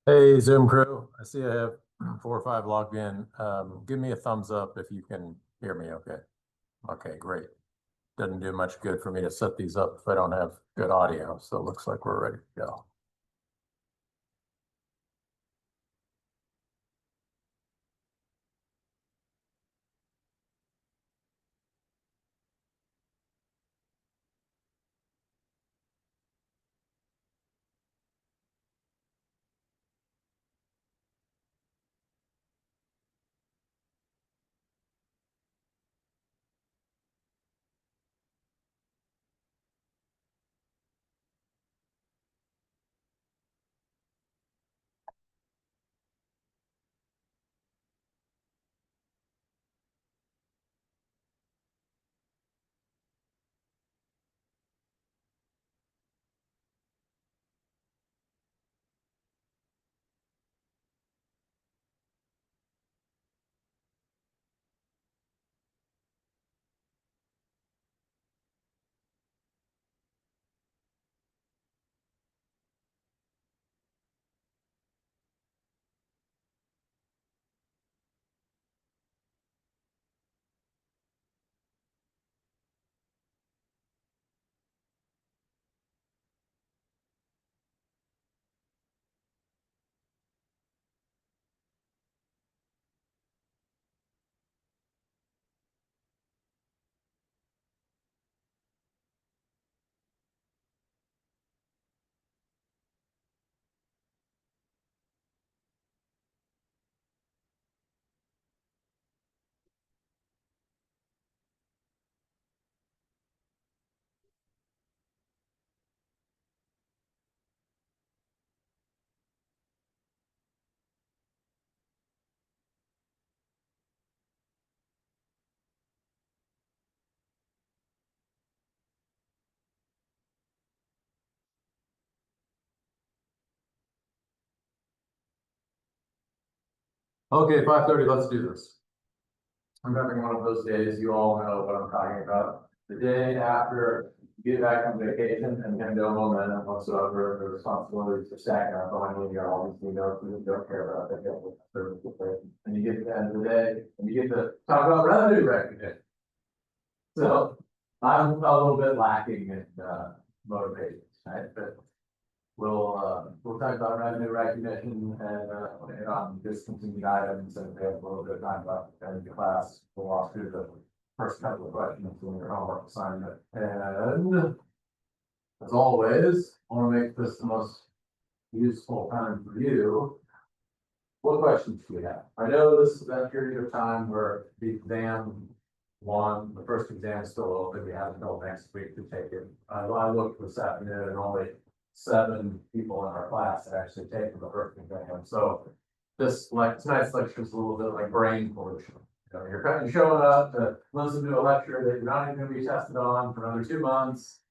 Hey, Zoom crew. I see I have 4 or 5 logged in. Give me a thumbs up if you can hear me okay. Okay, great. Doesn't do much good for me to set these up if I don't have good audio, so it looks like we're ready to go. Okay, 5:30, let's do this. I'm having one of those days, you all know what I'm talking about. The day after you get back from vacation and have no momentum whatsoever, the responsibilities are stacking up on you, you got all these emails that you don't care about, that get with service, and you get to the end of the day, and you get to talk about revenue recognition. So I'm a little bit lacking in motivation, right? But we'll talk about revenue recognition and on discontinued items, and we have a little bit of time left in the class. We'll walk through the first couple of questions in your homework assignment. And as always, I want to make this the most useful time for you. What questions do we have? I know this is that period of time where the first exam is still open. We have until next week to take it. I looked this afternoon and only 7 people in our class had actually taken the first exam. So tonight's lecture is a little bit like brain pollution. You're showing up to listen to a lecture that you're not even gonna be tested on for another 2 months.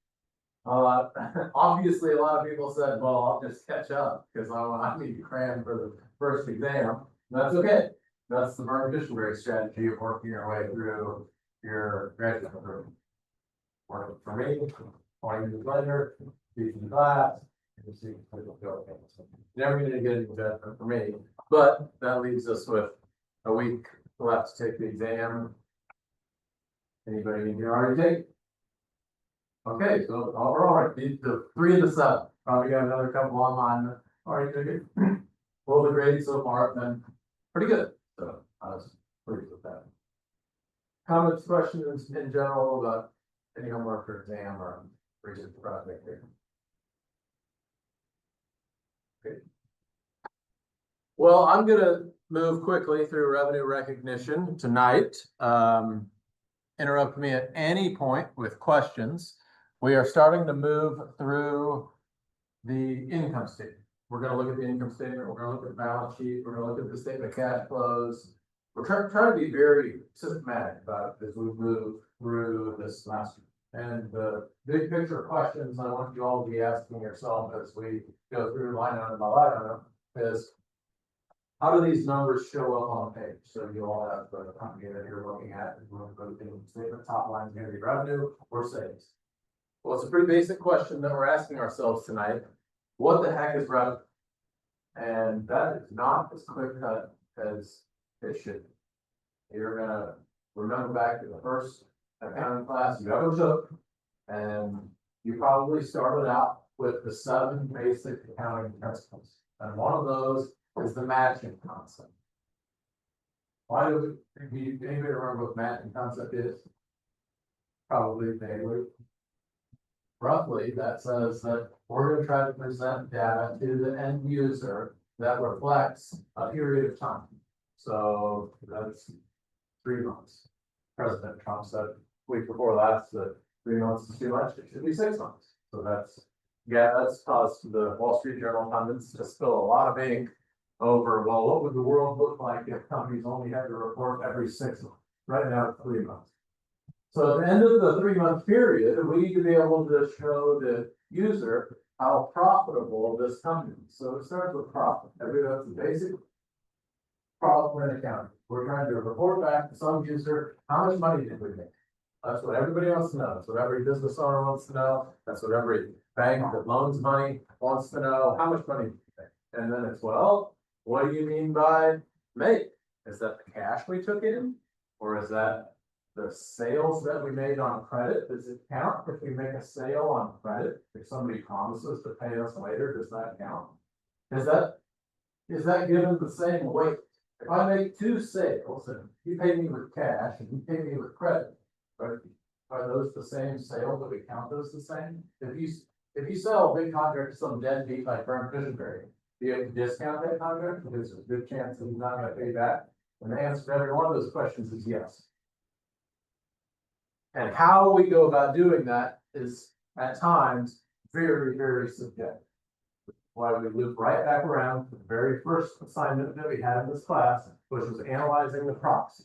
Obviously, a lot of people said, well, I'll just catch up because I need to cram for the first exam. That's okay. That's the beneficiary strategy of working your way through your graduate program. Working for me, 20 years later, teaching class, and see people go. Never gonna get any better for me, but that leaves us with a week left to take the exam. Anybody in here already take? Okay, so we're all right. The 3 of the 7. Probably got another couple online that already took it. Well, the grades so far have been pretty good. So I was pleased with that. Comments, questions in general about any homework or exam or research project here? Okay. Well, I'm gonna move quickly through revenue recognition tonight. Interrupt me at any point with questions. We are starting to move through the income statement. We're gonna look at the income statement, we're gonna look at the balance sheet, we're gonna look at the statement of cash flows. We're trying to be very systematic about it as we move through this semester. And the big picture questions I want you all to be asking yourself as we go through line item by line item is, how do these numbers show up on the page? So you all have the company that you're looking at, and we're going to go to the statement, top line is going to be revenue or sales. Well, it's a pretty basic question that we're asking ourselves tonight. What the heck is revenue? And that is not as quick cut as it should be. You're gonna remember back to the first accounting class you ever took. And you probably started out with the 7 basic accounting principles. And one of those is the matching concept. Why do anybody remember what matching concept is? Probably vaguely. Roughly, that says that we're gonna try to present data to the end user that reflects a period of time. So that's 3 months. President Trump said week before last that 3 months is too much, it should be 6 months. So that's caused the Wall Street Journal pundits to spill a lot of ink over, well, what would the world look like if companies only had to report every 6 months? Right now, it's 3 months. So at the end of the 3-month period, we need to be able to show the user how profitable this company is. So it starts with profit. That's the basic problem in accounting. We're trying to report back to some user, how much money did we make? That's what everybody wants to know. That's what every business owner wants to know. That's what every bank that loans money wants to know. How much money did we make? And then it's, well, what do you mean by make? Is that the cash we took in? Or is that the sales that we made on credit? Does it count if we make a sale on credit? If somebody promises to pay us later, does that count? Is that given the same weight? If I make 2 sales and you pay me with cash and you pay me with credit, are those the same sales? Do we count those the same? If you sell a big contract to some deadbeat like Bernd Fishenberry, do you have to discount that contract? Because there's a good chance that he's not gonna pay back. And the answer to every one of those questions is yes. And how we go about doing that is at times very, very subjective. Why we loop right back around to the very first assignment that we had in this class, which was analyzing the proxy.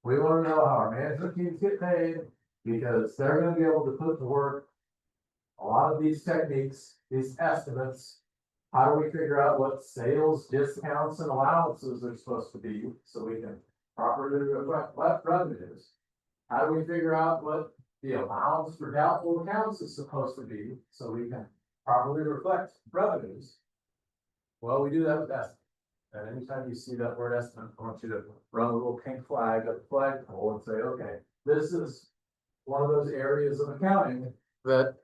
We want to know how our management teams get paid because they're going to be able to put to work a lot of these techniques, these estimates. How do we figure out what sales discounts and allowances are supposed to be so we can properly reflect what revenues? How do we figure out what the allowance for doubtful accounts is supposed to be so we can properly reflect revenues? Well, we do that with estimates. And anytime you see that word estimate, I want you to run a little pink flag at the flagpole and say, okay, this is one of those areas of accounting that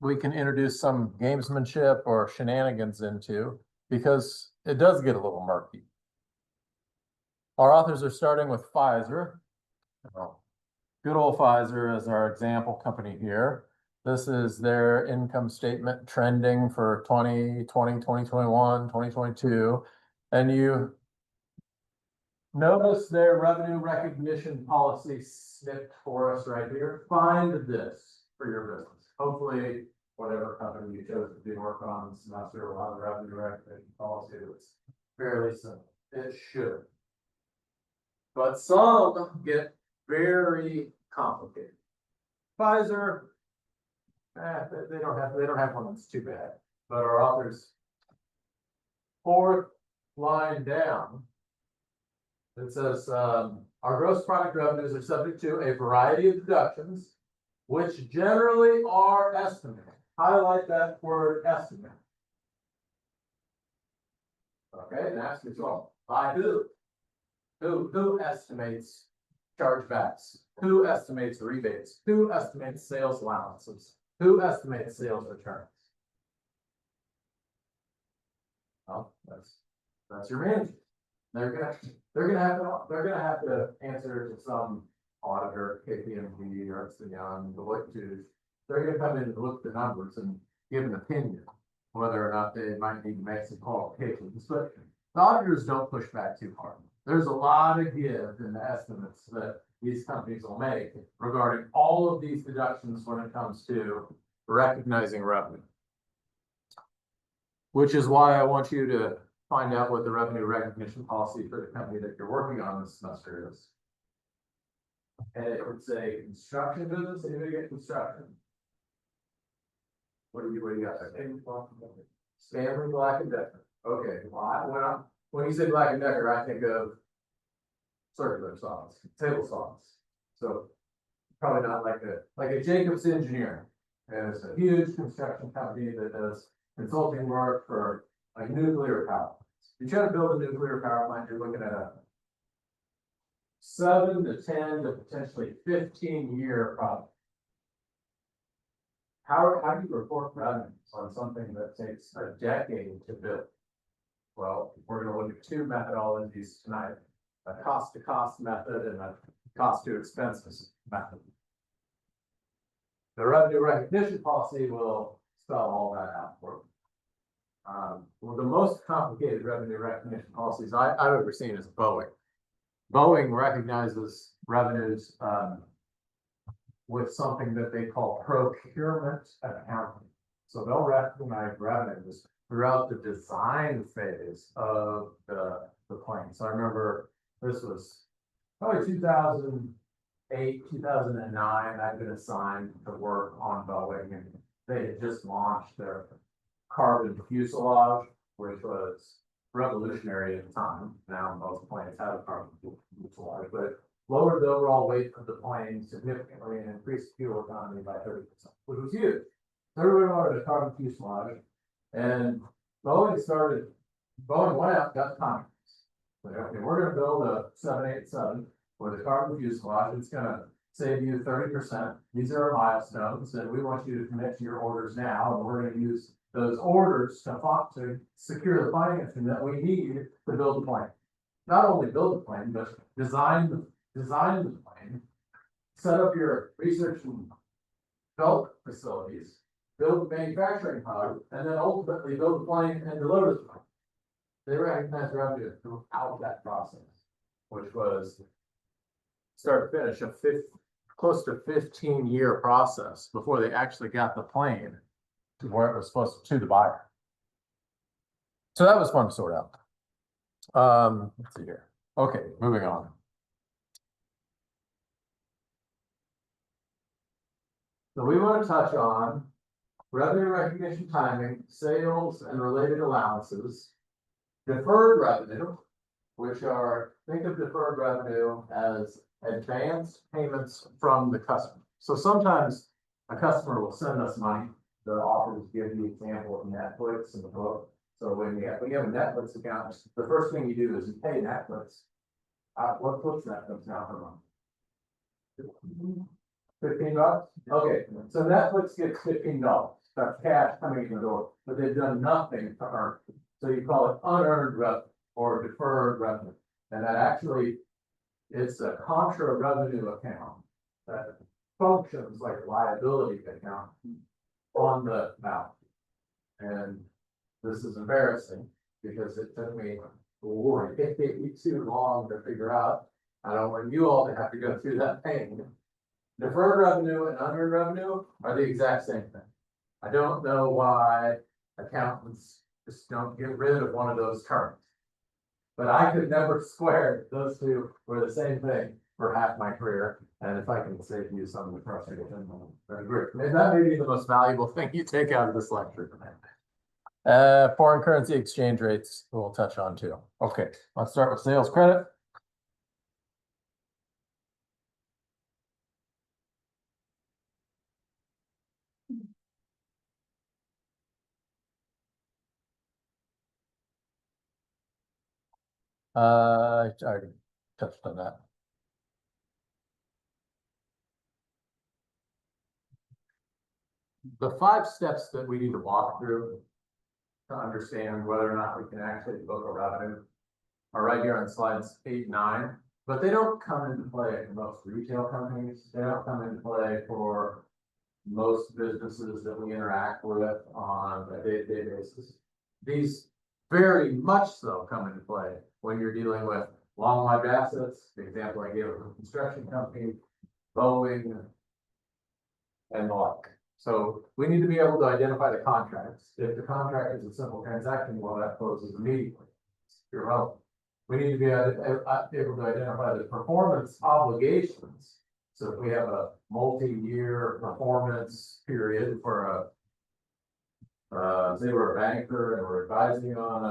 we can introduce some gamesmanship or shenanigans into because it does get a little murky. Our authors are starting with Pfizer. Good old Pfizer as our example company here. This is their income statement trending for 2020, 2021, 2022. And you notice their revenue recognition policy snipped for us right here. Find this for your business. Hopefully, whatever company you chose to do work on this semester will have a revenue recognition policy that's fairly simple. It should. But some get very complicated. Pfizer, they don't have one that's too bad. But our authors, 4th line down, it says our gross product revenues are subject to a variety of deductions, which generally are estimated. Highlight that word estimate. Okay, and ask yourself, by who? Who estimates chargebacks? Who estimates rebates? Who estimates sales allowances? Who estimates sales returns? Well, that's your manager. They're gonna have to answer to some auditor, KPMG, Ernst & Young, Deloitte Touche. They're gonna come in and look at the numbers and give an opinion whether or not they might need to make some qualifications. But the auditors don't push back too hard. There's a lot of give in the estimates that these companies will make regarding all of these deductions when it comes to recognizing revenue. Which is why I want you to find out what the revenue recognition policy for the company that you're working on this semester is. And it's a construction business. Anybody get construction? What do you got there? Stanley Black & Decker. Okay, well, when you say Black & Decker, I think of circular saws, table saws. So probably not like a Jacobs Engineering. And it's a huge construction company that does consulting work for like nuclear power plants. You try to build a nuclear power plant, you're looking at a 7 to 10 to potentially 15-year project. How do you report revenues on something that takes a decade to build? Well, we're gonna look at two methodologies tonight, a cost to cost method and a cost to expenses method. The revenue recognition policy will spell all that out for you. Well, the most complicated revenue recognition policies I've ever seen is Boeing. Boeing recognizes revenues, with something that they call procurement accounting. So they'll recognize revenues throughout the design phase of the plane. So I remember this was probably 2008, 2009, I'd been assigned to work on Boeing, and they had just launched their carbon fuselage, which was revolutionary at the time. Now most planes have a carbon fuselage, but lowered the overall weight of the plane significantly and increased fuel economy by 30%, which was huge. Everybody wanted a carbon fuselage, and Boeing went out and got contracts. Said, okay, we're gonna build a 787 with a carbon fuselage. It's gonna save you 30%. These are our milestones, and we want you to commit to your orders now, and we're gonna use those orders to secure the financing that we need to build the plane. Not only build the plane, but design the plane, set up your research and development facilities, build the manufacturing hub, and then ultimately build the plane and deliver the plane. They recognize revenue throughout that process, which was start to finish close to 15-year process before they actually got the plane to where it was supposed to the buyer. So that was fun to sort out. Let's see here. Okay, moving on. So we want to touch on revenue recognition timing, sales and related allowances, deferred revenue, which are, think of deferred revenue as advanced payments from the customer. So sometimes a customer will send us money. The authors give the example of Netflix in the book. So when you have a Netflix account, the first thing you do is you pay Netflix. What's Netflix now per month? $15? Okay, so Netflix gets $15. That's cash coming in the door, but they've done nothing to earn it. So you call it unearned revenue or deferred revenue. And that actually, it's a contra revenue account that functions like a liability account on the balance. And this is embarrassing because it took me too long to figure out. I don't want you all to have to go through that pain. Deferred revenue and unearned revenue are the exact same thing. I don't know why accountants just don't get rid of one of those terms. But I could never swear those two were the same thing for half my career. And if I can save you some of the frustration, that'd be great. That may be the most valuable thing you take out of this lecture tonight. Foreign currency exchange rates we'll touch on too. Okay, let's start with sales credit. I already touched on that. The 5 steps that we need to walk through to understand whether or not we can actually book a revenue are right here on slides 8 and 9, but they don't come into play for most retail companies. They don't come into play for most businesses that we interact with on a day-to-day basis. These very much so come into play when you're dealing with long-lived assets, the example I gave of a construction company, Boeing, and the like. So we need to be able to identify the contracts. If the contract is a simple transaction, well, that closes immediately. It's irrelevant. We need to be able to identify the performance obligations. So if we have a multi-year performance period for say we're a banker and we're advising on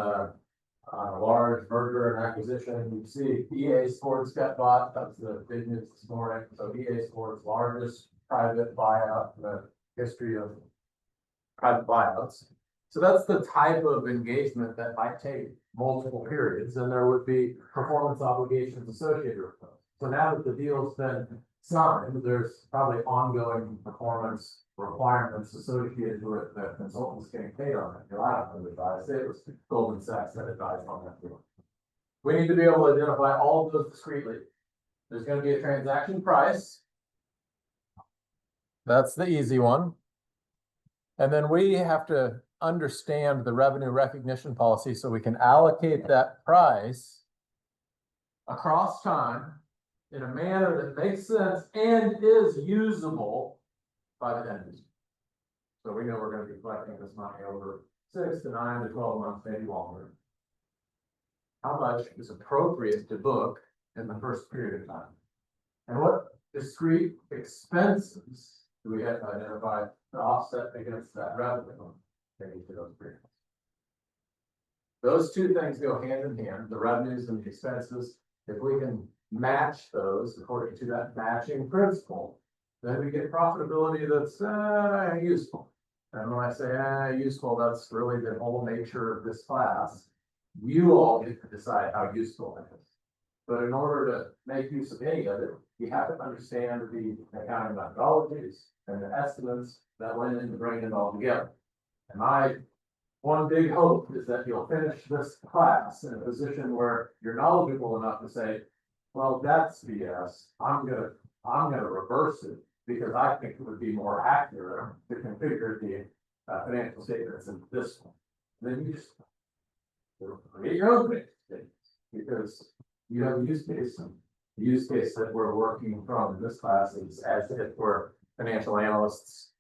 a large merger and acquisition, you see EA Sports got bought. That's the big news this morning. So EA Sports, largest private buyout in the history of private buyouts. So that's the type of engagement that might take multiple periods, and there would be performance obligations associated with those. So now that the deal's been signed, there's probably ongoing performance requirements associated with the consultants getting paid on that deal. I don't know who advised it, it was Goldman Sachs that advised on that deal. We need to be able to identify all of those discreetly. There's gonna be a transaction price. That's the easy one. And then we have to understand the revenue recognition policy so we can allocate that price across time in a manner that makes sense and is usable by the end user. So we know we're gonna be collecting this money over 6 to 9 to 12 months, maybe longer. How much is appropriate to book in the first period of time? And what discrete expenses do we have to identify to offset against that revenue taken to those periods? Those two things go hand in hand, the revenues and the expenses. If we can match those according to that matching principle, then we get profitability that's useful. And when I say useful, that's really the whole nature of this class. You all get to decide how useful it is. But in order to make use of any of it, you have to understand the accounting methodologies and the estimates that went into bringing it all together. And my one big hope is that you'll finish this class in a position where you're knowledgeable enough to say, well, that's BS. I'm gonna reverse it because I think it would be more accurate to configure the financial statements in this one. Then you just create your own financial statements because you have a use case. The use case that we're working from in this class is as if we're financial analysts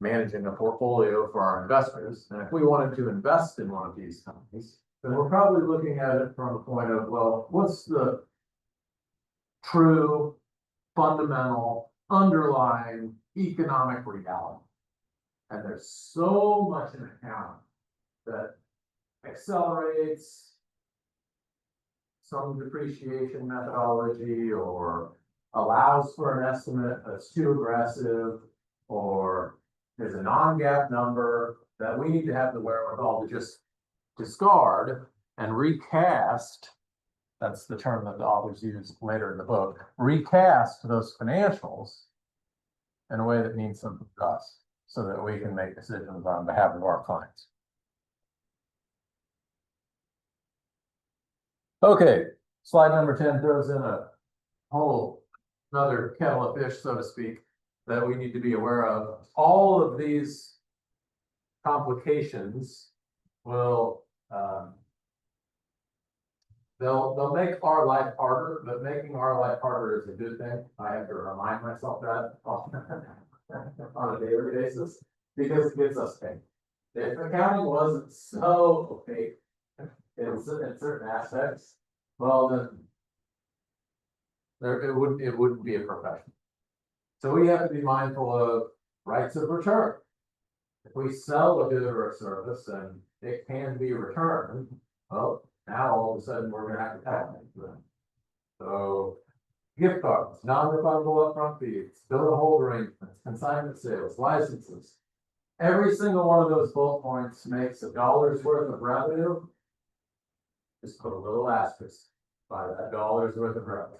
managing a portfolio for our investors. And if we wanted to invest in one of these companies, then we're probably looking at it from a point of, well, what's the true, fundamental, underlying economic reality? And there's so much in accounting that accelerates some depreciation methodology or allows for an estimate that's too aggressive or is a non-GAAP number that we need to have the wherewithal to just discard and recast. That's the term that the authors use later in the book. Recast those financials in a way that means something to us so that we can make decisions on behalf of our clients. Okay, slide number 10 throws in a whole another kettle of fish, so to speak, that we need to be aware of. All of these complications will they'll make our life harder, but making our life harder is a good thing. I have to remind myself that on a daily basis because it gets us paid. If accounting wasn't so opaque in certain aspects, well then it wouldn't be a profession. So we have to be mindful of rights of return. If we sell a good or a service and it can be returned, well, now all of a sudden we're gonna have to tax them. So gift cards, non-refundable upfront fees, bill to hold arrangements, consignment sales, licenses. Every single one of those bullet points makes $1 worth of revenue. Just put a little asterisk by that $1 worth of revenue.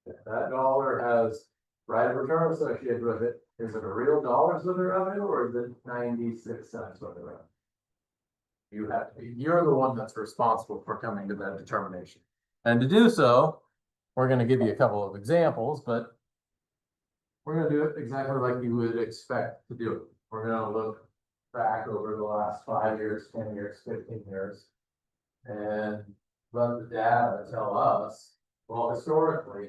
If that dollar has right of return associated with it, is it a real $1 worth of revenue or is it 96 cents worth of revenue? You're the one that's responsible for coming to that determination. And to do so, we're going to give you a couple of examples, but we're going to do it exactly like you would expect to do it. We're going to look back over the last 5 years, 10 years, 15 years, and run the data to tell us, well, historically,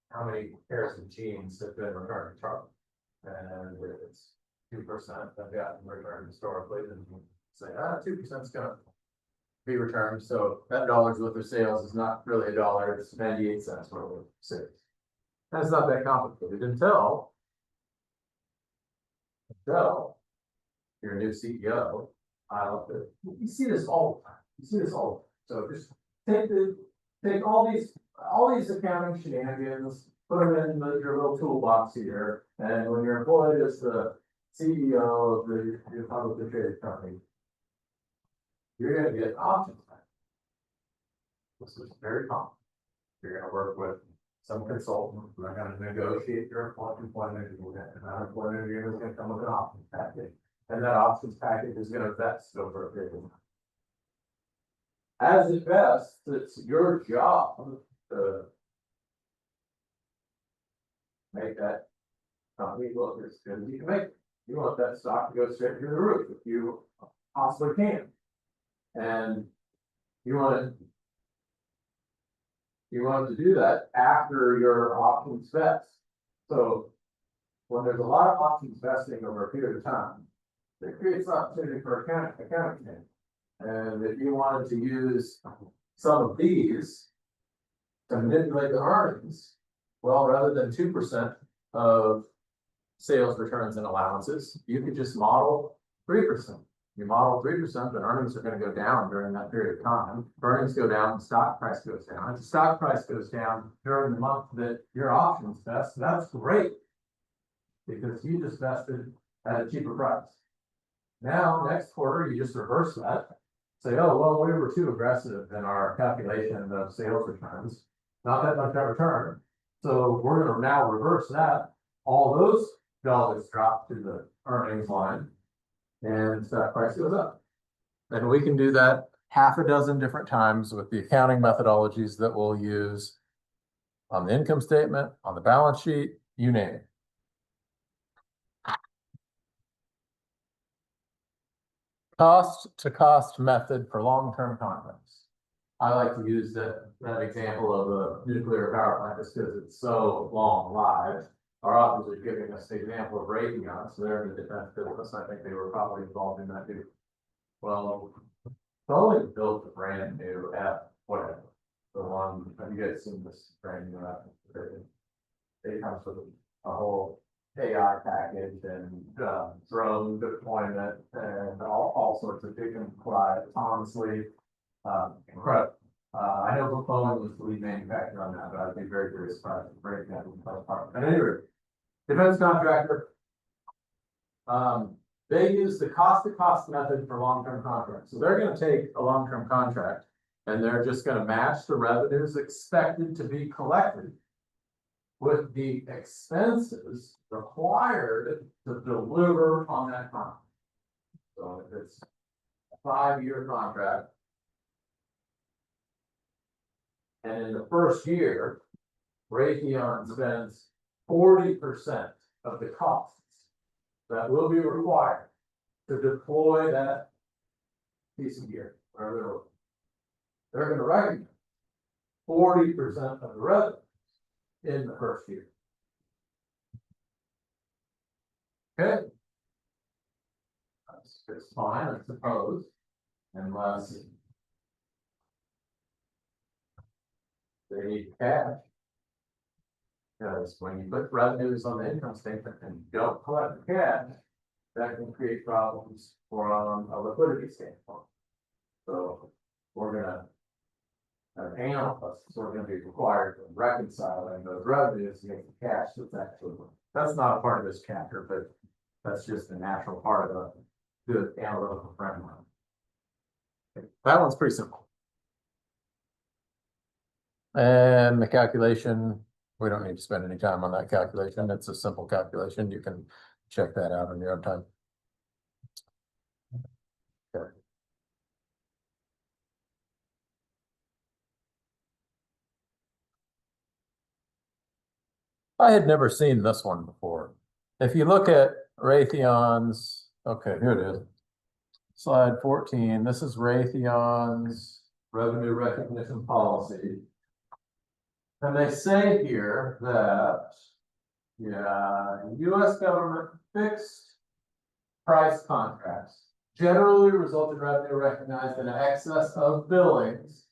how many pairs of jeans have been returned to Charlie? And if it's 2% have gotten returned historically, then you say, 2% is gonna be returned. So that $1 worth of sales is not really $1, it's 98 cents worth of sales. That's not that complicated until you're a new CEO. You see this all the time. You see this all the time. So just take all these accounting shenanigans, put them in your little toolbox here, and when you're employed as the CEO of the publicly traded company, you're gonna get options. This is very common. You're gonna work with some consultant, they're gonna negotiate your employment agreement, and that employment agreement is gonna come with an options package. And that options package is gonna vest over a period of time. As it vests, it's your job to make that company look as good as you can make it. You want that stock to go straight through the roof if you possibly can. And you want to do that after your options vest. So when there's a lot of options vesting over a period of time, it creates opportunity for accounting change. And if you wanted to use some of these to manipulate the earnings, well, rather than 2% of sales returns and allowances, you could just model 3%. You model 3%, the earnings are going to go down during that period of time. Earnings go down, the stock price goes down. If the stock price goes down during the month that your options vest, that's great, because you just vested at a cheaper price. Now, next quarter, you just reverse that. Say, oh, well, we were too aggressive in our calculation of sales returns. Not that much that return. So we're going to now reverse that. All those dollars drop to the earnings line, and stock price goes up. And we can do that half a dozen different times with the accounting methodologies that we'll use on the income statement, on the balance sheet, you name it. Cost to cost method for long-term contracts. I like to use that example of a nuclear power plant just because it's so long lived. Our authors are giving us the example of Raytheon, so they're in the defense business. I think they were probably involved in that too. Well, Boeing built a brand new F, whatever. The one, have you guys seen this brand new F? It comes with a whole AI package and drone deployment and all sorts of big and quiet, honestly, incredible. I know Boeing was the lead manufacturer on that, but I'd be very, very surprised to break that apart. But anyway, defense contractor, they use the cost to cost method for long-term contracts. So they're going to take a long-term contract and they're just going to match the revenues expected to be collected with the expenses required to deliver on that contract. So if it's a 5-year contract, and in the first year, Raytheon spends 40% of the costs that will be required to deploy that piece of gear, wherever they're going to recognize 40% of the revenue in the first year. Okay. It's fine, I suppose, unless they need cash. Because when you put revenues on the income statement and you don't collect the cash, that can create problems from a liquidity standpoint. So we're gonna, as analysts, we're gonna be required to reconciling those revenues against the cash that's not a part of this chapter, but that's just a natural part of a good analytical framework. That one's pretty simple. And the calculation, we don't need to spend any time on that calculation. It's a simple calculation. You can check that out on your own time. Okay. I had never seen this one before. If you look at Raytheon's, okay, here it is. Slide 14, this is Raytheon's revenue recognition policy. And they say here that, U.S. government fixed price contracts generally result in revenue recognized in excess of billings,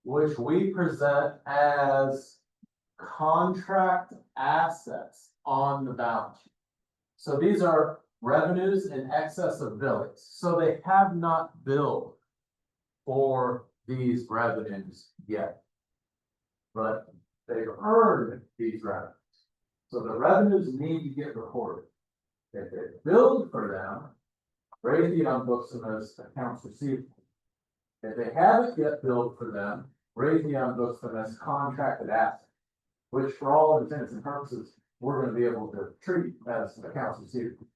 which we present as contract assets on the balance sheet. So these are revenues in excess of billings. So they have not billed for these revenues yet, but they've earned these revenues. So the revenues need to get recorded. If they billed for them, Raytheon books them as accounts receivable. If they haven't yet billed for them, Raytheon books them as contracted assets, which for all intents and purposes, we're gonna be able to treat as accounts receivable.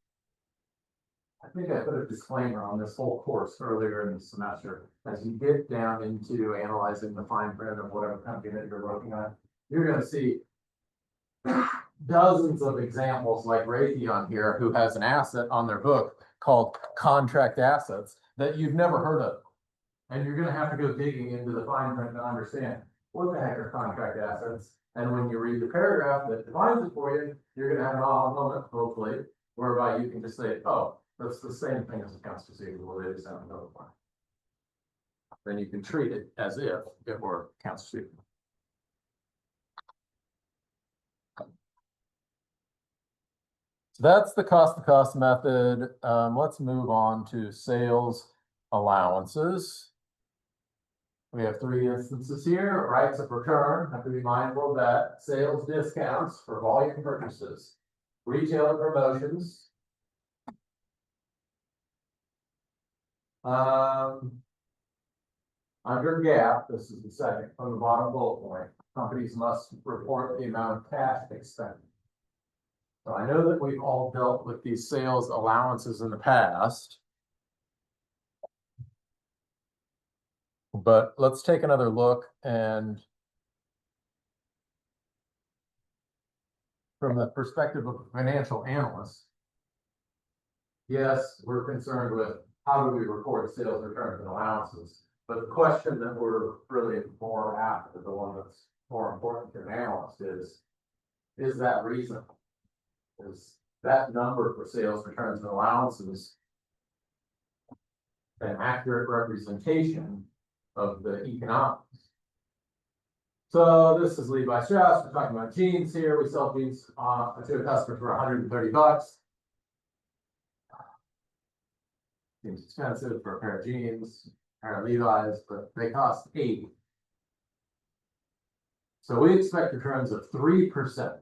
I think I put a disclaimer on this whole course earlier in the semester. As you get down into analyzing the fine print of whatever company that you're working on, you're gonna see dozens of examples like Raytheon here, who has an asset on their book called contract assets that you've never heard of. And you're gonna have to go digging into the fine print to understand what the heck are contract assets. And when you read the paragraph that defines it for you, you're gonna have an aha moment, hopefully, whereby you can just say, oh, that's the same thing as accounts receivable, they just have another one. Then you can treat it as if it were accounts receivable. So that's the cost method. Let's move on to sales allowances. We have 3 instances here. Rights of return, have to be mindful of that. Sales discounts for volume purchases, retailer promotions. Under GAAP, this is the second from the bottom bullet point, companies must report the amount of cash expended. So I know that we've all dealt with these sales allowances in the past. But let's take another look, and from the perspective of a financial analyst, yes, we're concerned with how do we record sales returns and allowances. But the question that we're really more after, the one that's more important to an analyst, is that reasonable? Is that number for sales returns and allowances an accurate representation of the economics? So this is Levi Strauss. We're talking about jeans here. We sell jeans to a customer for $130. Seems expensive for a pair of jeans, a pair of Levi's, but they cost $80. So we expect returns of 3%.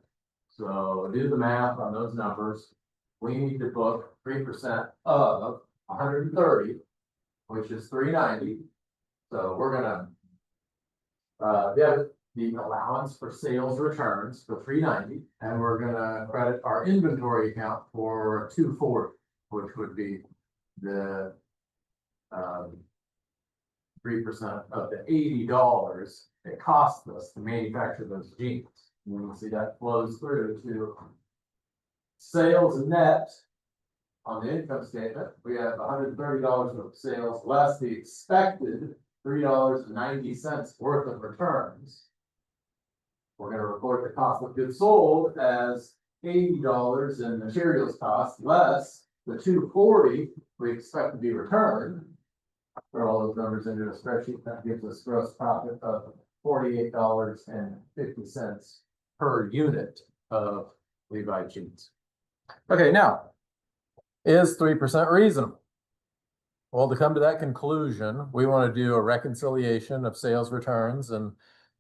So do the math on those numbers. We need to book 3% of 130, which is 390. So we're gonna debit the allowance for sales returns for 390, and we're gonna credit our inventory account for 240, which would be the 3% of the $80 it costs us to manufacture those jeans. You can see that flows through to sales net on the income statement. We have $130 of sales less the expected $3.90 worth of returns. We're going to report the cost of goods sold as $80 in materials cost less the $240 we expect to be returned. Throw all those numbers into a spreadsheet. That gives us gross profit of $48.50 per unit of Levi jeans. Okay, now, is 3% reasonable? Well, to come to that conclusion, we want to do a reconciliation of sales returns and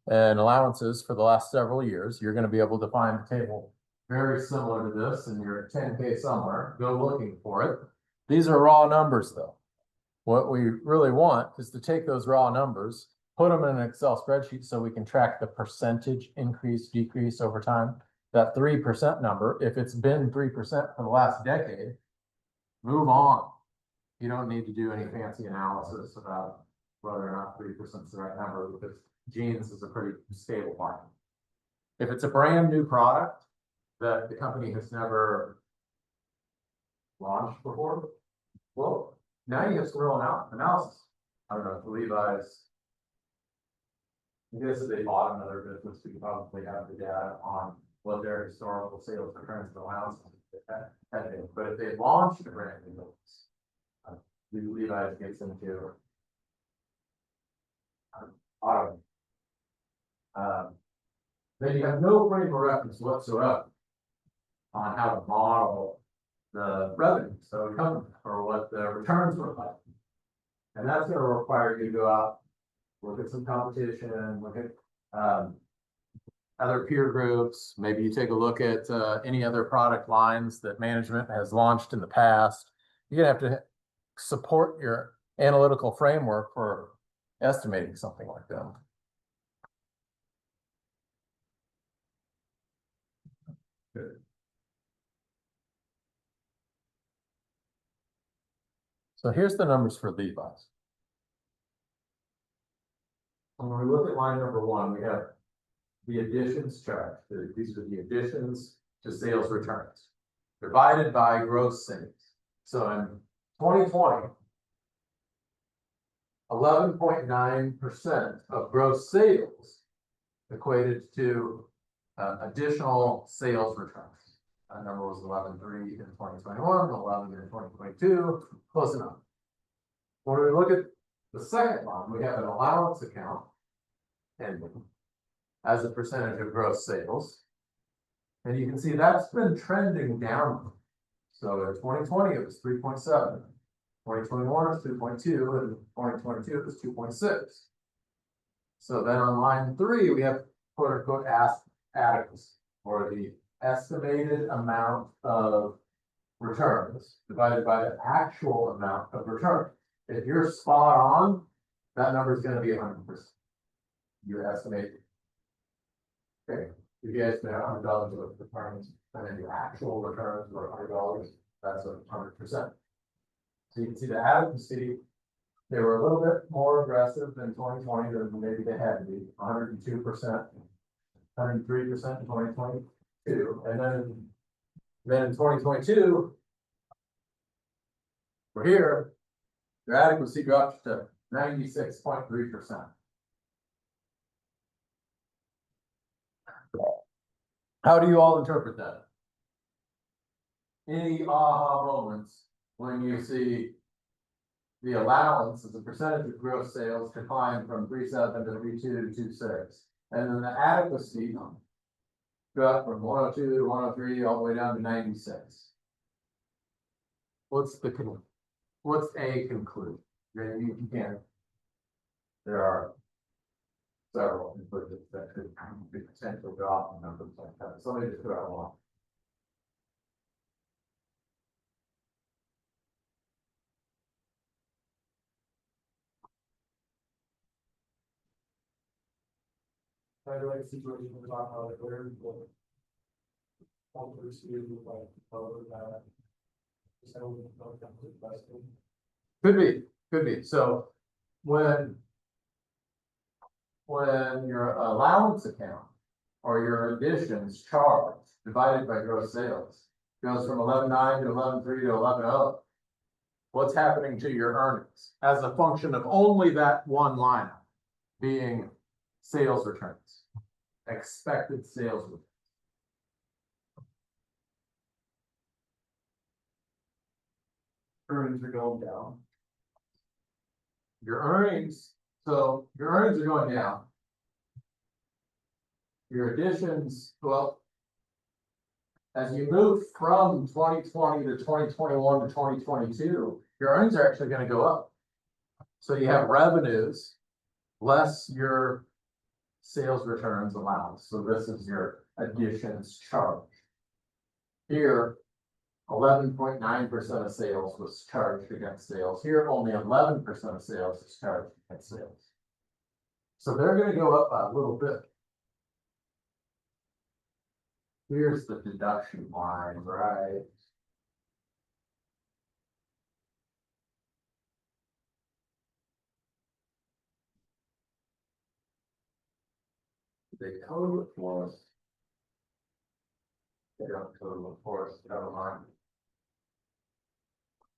allowances for the last several years. You're going to be able to find a table very similar to this in your 10K somewhere. Go looking for it. These are raw numbers, though. What we really want is to take those raw numbers, put them in an Excel spreadsheet so we can track the percentage increase, decrease over time. That 3% number, if it's been 3% for the last decade, move on. You don't need to do any fancy analysis about whether or not 3% is the right number, because jeans is a pretty stable market. If it's a brand new product that the company has never launched before, well, now you have some real analysis. I don't know, if Levi's, I guess if they bought another business, we could probably have the data on what their historical sales returns and allowances had been. But if they launched a brand new business, Levi's gets into auto. Then you have no frame of reference whatsoever on how to model the revenue, so come or what the returns were like. And that's going to require you to go out, look at some competition, look at other peer groups, maybe you take a look at any other product lines that management has launched in the past. You're gonna have to support your analytical framework for estimating something like that. Good. So here's the numbers for Levi's. When we look at line number one, we have the additions chart. These are the additions to sales returns divided by gross sales. So in 2020, 11.9% of gross sales equated to additional sales returns. That number was 11.3 in 2021, 11 in 2022, close enough. When we look at the second line, we have an allowance account ending as a percentage of gross sales. And you can see that's been trending down. So in 2020, it was 3.7. 2021 was 2.2, and 2022 it was 2.6. So then on line 3, we have quote unquote adequacy, or the estimated amount of returns divided by the actual amount of return. If you're spot on, that number is going to be 100%. You estimate. Okay, if you estimate $100 of returns, and then your actual returns were $100, that's 100%. So you can see the adequacy, they were a little bit more aggressive than 2020 than maybe they had to be, 102%, 103% in 2022, and then in 2022, we're here, your adequacy drops to 96.3%. How do you all interpret that? Any aha moments when you see the allowance as a percentage of gross sales decline from 3.7 to 3.2 to 2.6, and then the adequacy got from 102 to 103 all the way down to 96. What's a conclusion? You can't. There are several conclusions that could be potential drop in numbers like that. So let me just throw out one. I like situations about how they're very important. Could be. So when your allowance account or your additions charge divided by gross sales goes from 11.9 to 11.3 to 11.0, what's happening to your earnings as a function of only that one line being sales returns, expected sales returns? Earnings are going down. Your earnings are going down. Your additions, well, as you move from 2020 to 2021 to 2022, your earnings are actually going to go up. So you have revenues less your sales returns allowance. So this is your additions charge. Here, 11.9% of sales was charged against sales. Here, only 11% of sales is charged against sales. So they're going to go up by a little bit. Here's the deduction line, right? They code it for us. They don't code it for us, never mind.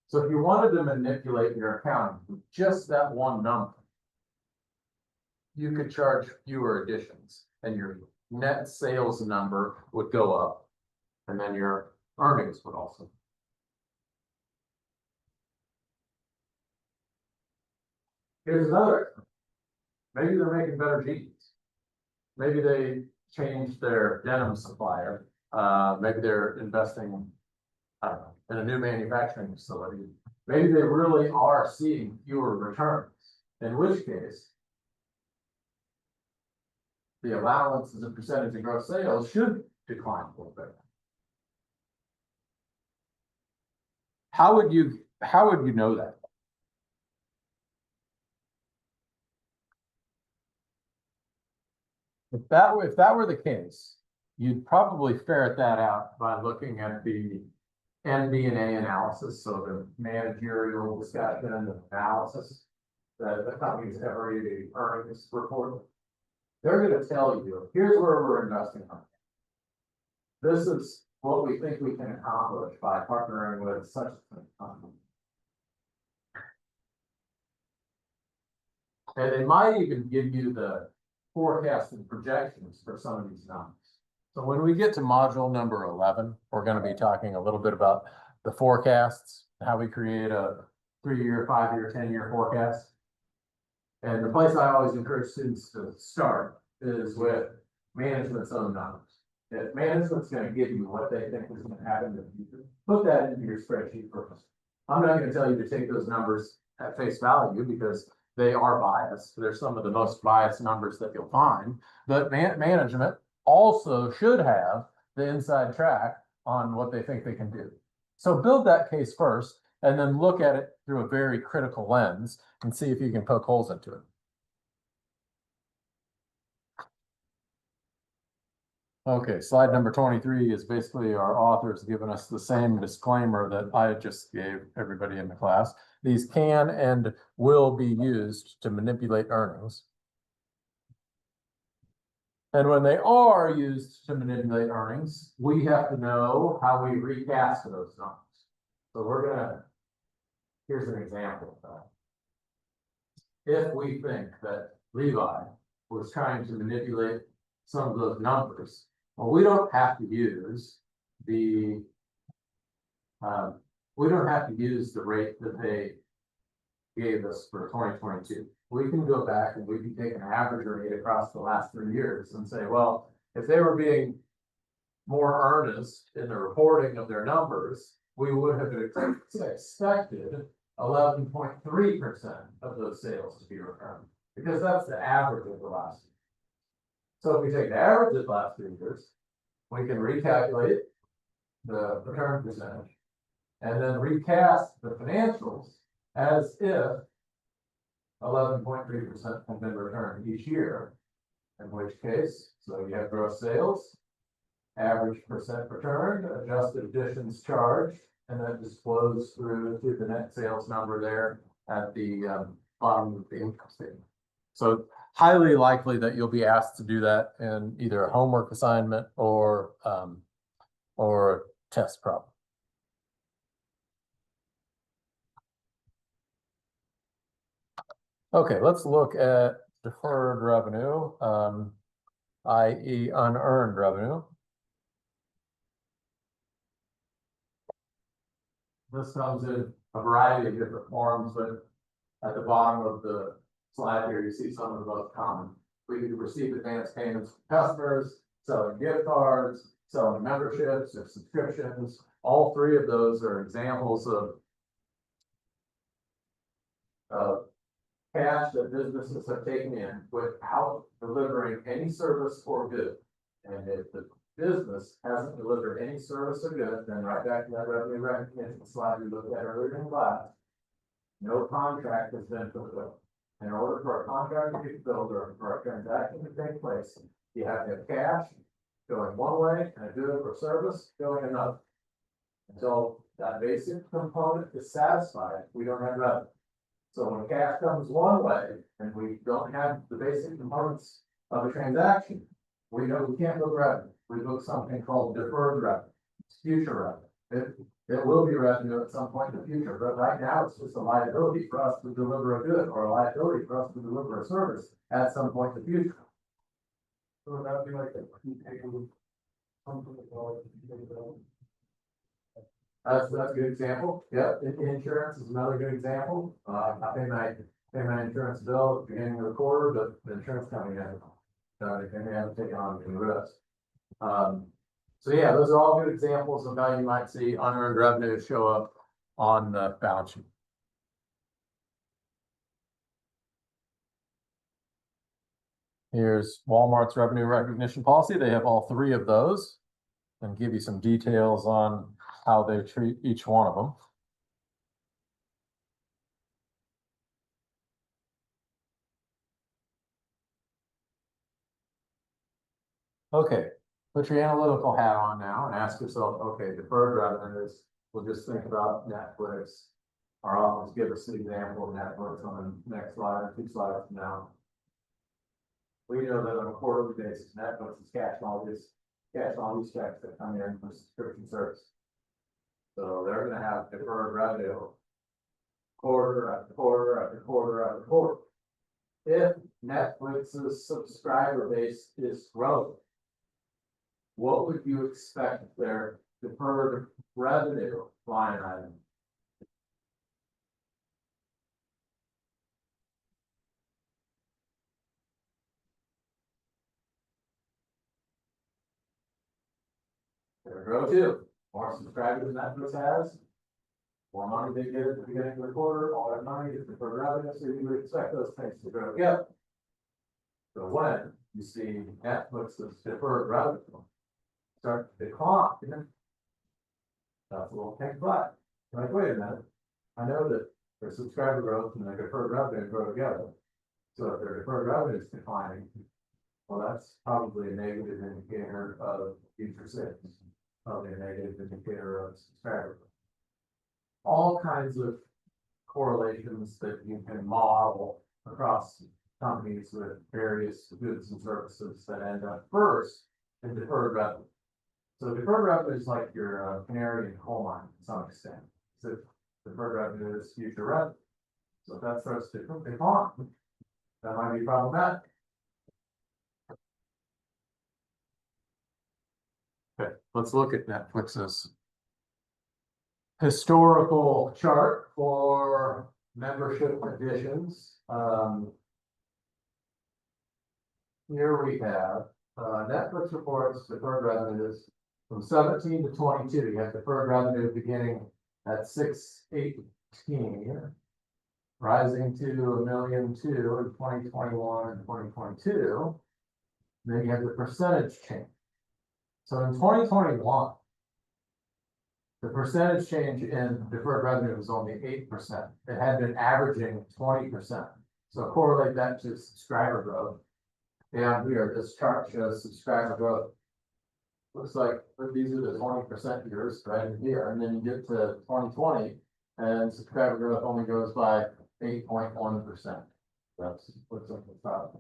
So if you wanted to manipulate your accounting with just that one number, you could charge fewer additions and your net sales number would go up, and then your earnings would also. Here's another. Maybe they're making better jeans. Maybe they changed their denim supplier. Maybe they're investing, I don't know, in a new manufacturing facility. Maybe they really are seeing fewer returns, in which case the allowance as a percentage of gross sales should decline a little bit. How would you know that? If that were the case, you'd probably ferret that out by looking at the MD&A analysis, so the managerial discussion and analysis that the company's every earnings report. They're gonna tell you, here's where we're investing on. This is what we think we can accomplish by partnering with such a company. And they might even give you the forecasted projections for some of these numbers. So when we get to module number 11, we're going to be talking a little bit about the forecasts, how we create a 3-year, 5-year, 10-year forecast. And the place I always encourage students to start is with management's own numbers. If management's going to give you what they think is going to happen in the future, put that into your spreadsheet first. I'm not going to tell you to take those numbers at face value because they are biased. They're some of the most biased numbers that you'll find, but management also should have the inside track on what they think they can do. So build that case first and then look at it through a very critical lens and see if you can poke holes into it. Okay, slide number 23 is basically our authors giving us the same disclaimer that I just gave everybody in the class. These can and will be used to manipulate earnings. And when they are used to manipulate earnings, we have to know how we recast those numbers. So here's an example of that. If we think that Levi was trying to manipulate some of those numbers, well, we don't have to use the rate that they gave us for 2022. We can go back and we can take an average rate across the last 3 years and say, well, if they were being more earnest in the reporting of their numbers, we would have expected 11.3% of those sales to be returned, because that's the average of the last year. So if we take the average of the last 3 years, we can recalculate the return percentage and then recast the financials as if 11.3% have been returned each year, in which case, so you have gross sales, average percent returned, adjusted additions charged, and that just flows through to the net sales number there at the bottom of the income statement. So highly likely that you'll be asked to do that in either a homework assignment or a test problem. Okay, let's look at deferred revenue, i.e. unearned revenue. This comes in a variety of different forms, but at the bottom of the slide here, you see some of the most common. We can receive advance payments from customers, selling gift cards, selling memberships or subscriptions. All 3 of those are examples of cash that businesses have taken in without delivering any service or good. And if the business hasn't delivered any service or good, then right back to that revenue recognition slide we looked at earlier in class, no contract has been fulfilled. In order for a contract to be fulfilled or for a transaction to take place, you have to have cash going one way and a good or service going another. Until that basic component is satisfied, we don't have revenue. So when cash comes one way and we don't have the basic components of a transaction, we know we can't book revenue. We book something called deferred revenue. It's future revenue. It will be revenue at some point in the future, but right now it's just a liability for us to deliver a good or a liability for us to deliver a service at some point in the future. So that would be like that's a good example. Yeah, insurance is another good example. I pay my insurance bill at the beginning of the quarter, but the insurance company hasn't. They haven't taken on the risk. So yeah, those are all good examples of how you might see unearned revenue show up on the balance sheet. Here's Walmart's revenue recognition policy. They have all three of those and give you some details on how they treat each one of them. Okay, put your analytical hat on now and ask yourself, okay, deferred revenues, we'll just think about Netflix. Our office give us an example of Netflix on the next slide or 2 slides from now. We know that on a quarterly basis, Netflix is cashing all these checks that come in for subscription service. So they're gonna have deferred revenue quarter after quarter after quarter after quarter. If Netflix's subscriber base is growing, what would you expect their deferred revenue line item? They're grow too. More subscribers Netflix has, more money they get at the beginning of the quarter, all that money is deferred revenue, so you would expect those things to grow together. So when you see Netflix's deferred revenue start to decline, that's a little pink flag. Like, wait a minute, I know that their subscriber growth and their deferred revenue grow together. So if their deferred revenue is declining, well, that's probably a negative indicator of future sales, probably a negative indicator of subscriber growth. All kinds of correlations that you can model across companies with various goods and services that end up first in deferred revenue. So deferred revenue is like your canary in the coal mine to some extent. So deferred revenue is future revenue. So if that starts to decline, that might be problematic. Okay, let's look at Netflix's historical chart for membership additions. Here we have Netflix reports deferred revenues from 17 to 22. You have deferred revenue beginning at 618, rising to 1.2 million in 2021 and 2022. Then you have the percentage change. So in 2021, the percentage change in deferred revenue was only 8%. It had been averaging 20%. So correlate that to subscriber growth. And here, this chart shows subscriber growth. Looks like these are the 20% years right in here, and then you get to 2020, and subscriber growth only goes by 8.1%. That's what's up the top.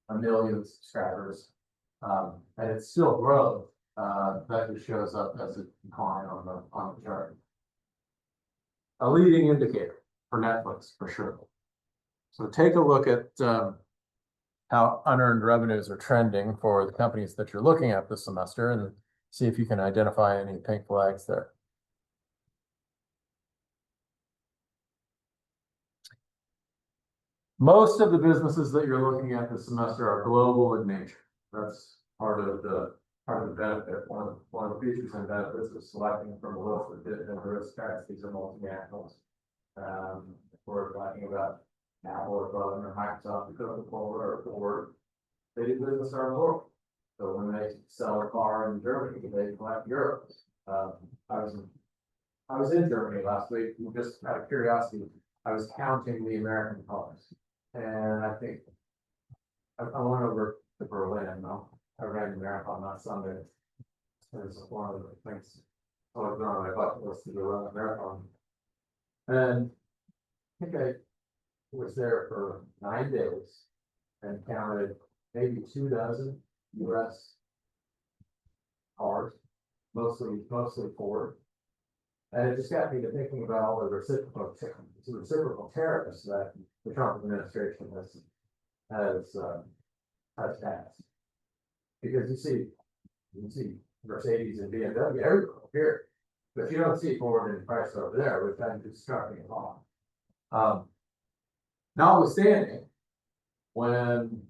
1 million subscribers, and it's still growth. That just shows up as a decline on the chart. A leading indicator for Netflix for sure. So take a look at how unearned revenues are trending for the companies that you're looking at this semester and see if you can identify any pink flags there. Most of the businesses that you're looking at this semester are global in nature. That's part of the benefit. One of the features and benefits of selecting from a list of different risk tracks. These are multinationals. We're talking about Apple or Boeing or Microsoft or Coca-Cola or Ford. They do business around the world. So when they sell a car in Germany, they collect euros. I was in Germany last week, just out of curiosity. I was counting the American cars, and I think I went over to Berlin. I ran the marathon last Sunday. It's one of the things always been on my bucket list to do run a marathon. And I think I was there for 9 days and counted maybe 24 US cars, mostly Ford. And it just got me to thinking about all the reciprocal tariffs that the Trump administration has passed. Because you see Mercedes and BMW everywhere here, but you don't see Ford and Chrysler over there, which I'm just striking along. Notwithstanding, when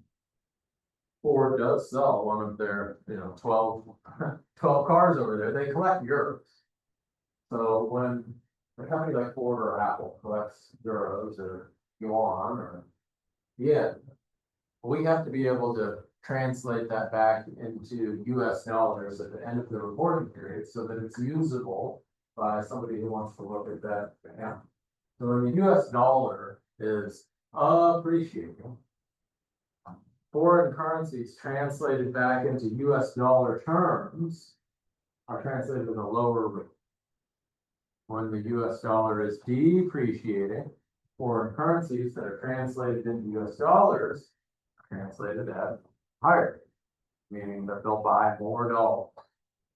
Ford does sell one of their 12 cars over there, they collect euros. So when a company like Ford or Apple collects euros or yuan or yen, We have to be able to translate that back into US dollars at the end of the reporting period so that it's usable by somebody who wants to look at that account. So when the US dollar is appreciating, foreign currencies translated back into US dollar terms are translated at a lower rate. When the US dollar is depreciating, foreign currencies that are translated into US dollars are translated at higher, meaning that they'll buy more dollars.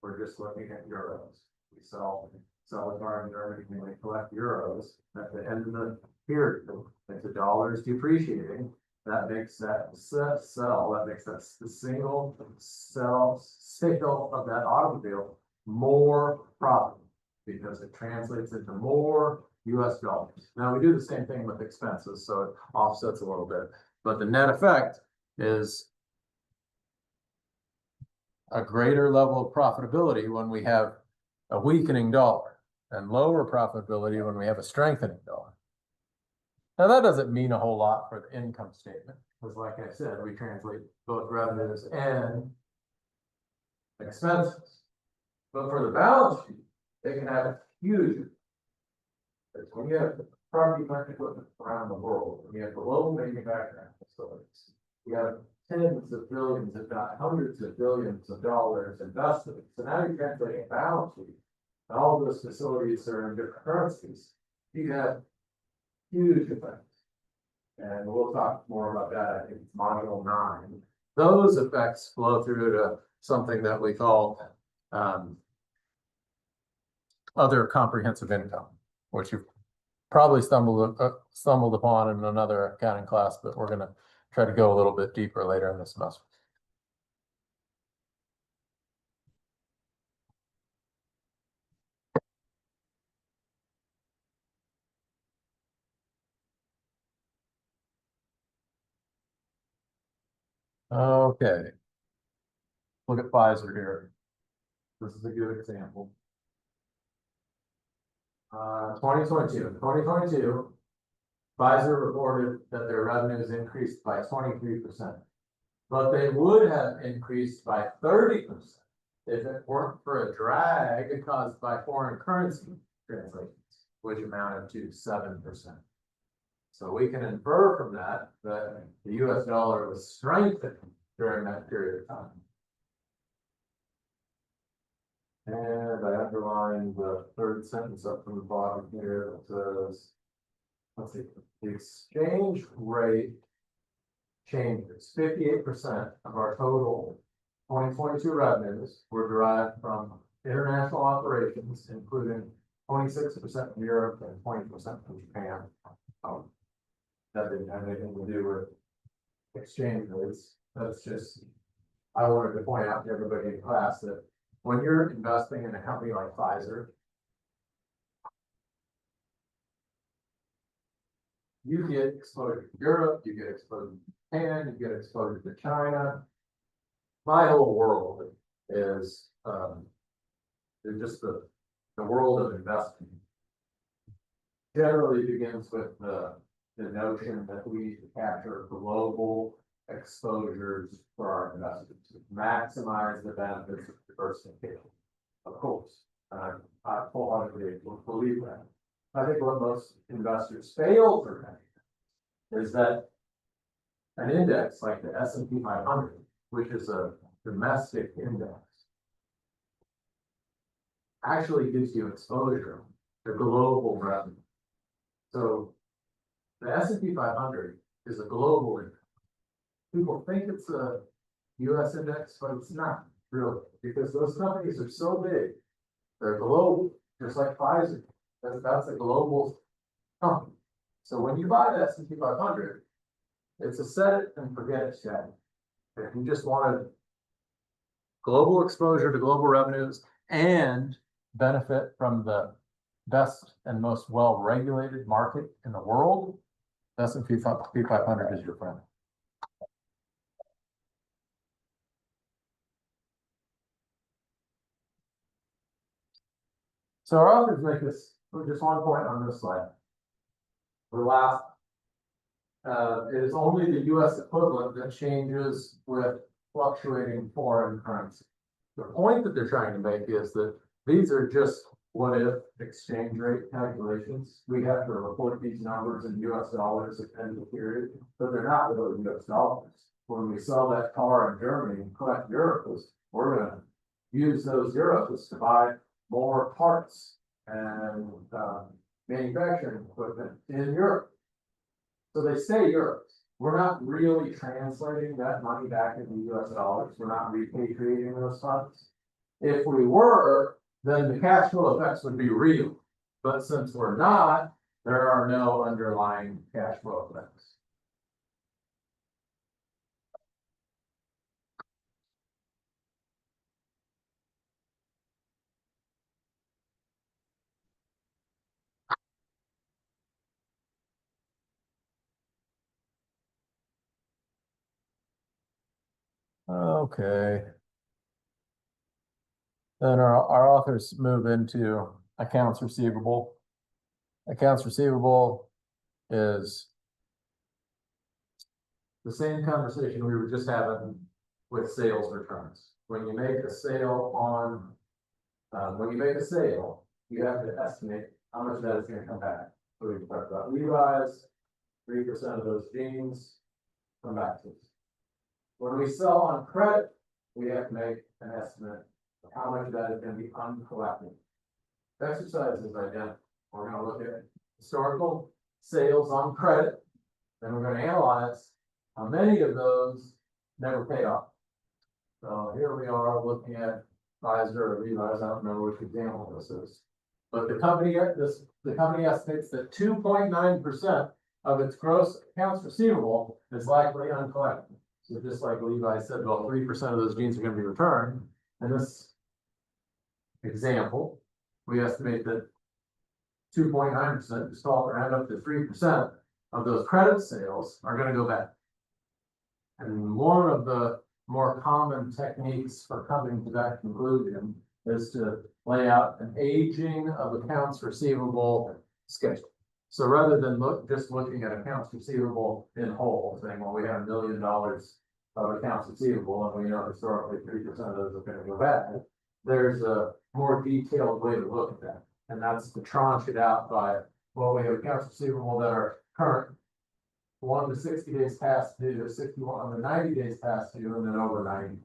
We're just looking at euros. We sell a car in Germany, and we collect euros at the end of the period. If the dollar is depreciating, that makes that the single sale of that automobile more profitable because it translates into more US dollars. Now we do the same thing with expenses, so it offsets a little bit, but the net effect is a greater level of profitability when we have a weakening dollar and lower profitability when we have a strengthening dollar. Now, that doesn't mean a whole lot for the income statement, because like I said, we translate both revenues and expenses. But for the balance sheet, they can have a huge. When you have property, plant, equipment around the world, when you have global manufacturing facilities, you have tens of billions, if not hundreds of billions of dollars invested. So now you're translating a balance sheet, and all of those facilities are in different currencies. You have huge effects. And we'll talk more about that. I think it's module 9. Those effects flow through to something that we call other comprehensive income, which you've probably stumbled upon in another accounting class, but we're going to try to go a little bit deeper later in the semester. Okay. Look at Pfizer here. This is a good example. 2022, Pfizer reported that their revenues increased by 23%, but they would have increased by 30% if it weren't for a drag caused by foreign currency translations, which amounted to 7%. So we can infer from that that the US dollar was strengthened during that period of time. And I underlined the third sentence up from the bottom here that says, let's see, the exchange rate changes. 58% of our total 2022 revenues were derived from international operations, including 26% from Europe and 20% from Japan. That didn't have anything to do with exchange rates. That's just, I wanted to point out to everybody in class that when you're investing in a company like Pfizer, you get exposure to Europe, you get exposure to Japan, you get exposure to China. My whole world is just the world of investing. Generally begins with the notion that we need to capture global exposures for our investments, maximize the benefits of diversification. Of course, I wholeheartedly believe that. I think what most investors fail to recognize is that an index like the S&P 500, which is a domestic index, actually gives you exposure to global revenue. So the S&P 500 is a global index. People think it's a US index, but it's not really, because those companies are so big, they're global, just like Pfizer. That's a global company. So when you buy the S&P 500, it's a set it and forget it strategy. If you just wanted global exposure to global revenues and benefit from the best and most well-regulated market in the world, the S&P 500 is your friend. So our authors make this just one point on this slide. The last It is only the US equivalent that changes with fluctuating foreign currency. The point that they're trying to make is that these are just what if exchange rate calculations. We have to report these numbers in US dollars at the end of the period, but they're not really US dollars. When we sell that car in Germany and collect euros, we're gonna use those euros to buy more parts and manufacturing equipment in Europe. So they say euros. We're not really translating that money back into US dollars. We're not repatriating those funds. If we were, then the cash flow effects would be real. But since we're not, there are no underlying cash flow effects. Okay. Then our authors move into accounts receivable. Accounts receivable is the same conversation we were just having with sales returns. When you make a sale you have to estimate how much of that is gonna come back. So we talked about Levi's, 3% of those jeans come back to us. When we sell on credit, we have to make an estimate of how much of that is gonna be uncollected. The exercise is identical. We're gonna look at historical sales on credit, then we're gonna analyze how many of those never pay off. So here we are looking at Pfizer or Levi's, I don't know which example this is. But the company estimates that 2.9% of its gross accounts receivable is likely uncollected. So just like Levi said, well, 3% of those jeans are gonna be returned. In this example, we estimate that 2.9%, just call it round up to 3% of those credit sales are gonna go back. And one of the more common techniques for coming to that conclusion is to lay out an aging of accounts receivable schedule. So rather than just looking at accounts receivable in whole, saying, well, we have $1 million of accounts receivable, and we know historically 3% of those are gonna go back, there's a more detailed way to look at that. And that's to tranche it out by, well, we have accounts receivable that are current, 1 to 60 days past due, 61 to 90 days past due, and then over 90.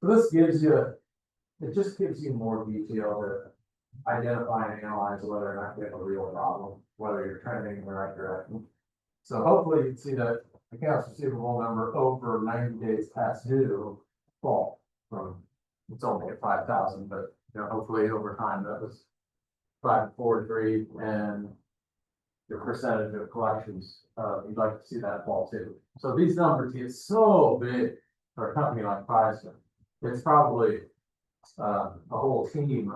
So this gives you, it just gives you more detail to identify and analyze whether or not you have a real problem, whether you're trending in the right direction. So hopefully you can see that accounts receivable number over 90 days past due fall from, it's only at 5,000, but hopefully over time that was 543, and the percentage of collections, you'd like to see that fall too. So these numbers get so big for a company like Pfizer. It's probably a whole team.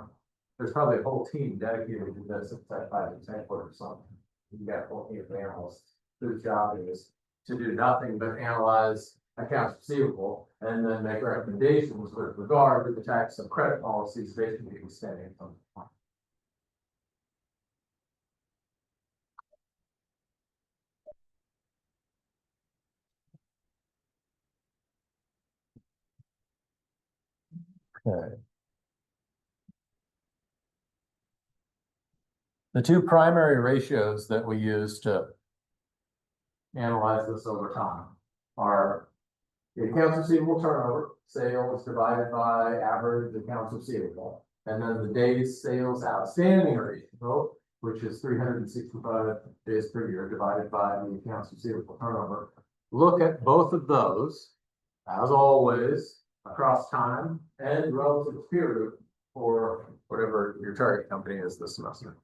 There's probably a whole team dedicated to this at Pfizer or something. You got a whole team of analysts whose job is to do nothing but analyze accounts receivable and then make recommendations with regard to the tax and credit policies they should be extending from. Okay. The two primary ratios that we use to analyze this over time are the accounts receivable turnover, sales divided by average accounts receivable, and then the days sales outstanding ratio, which is 365 days per year divided by the accounts receivable turnover. Look at both of those, as always, across time and relative to peer group for whatever your target company is this semester.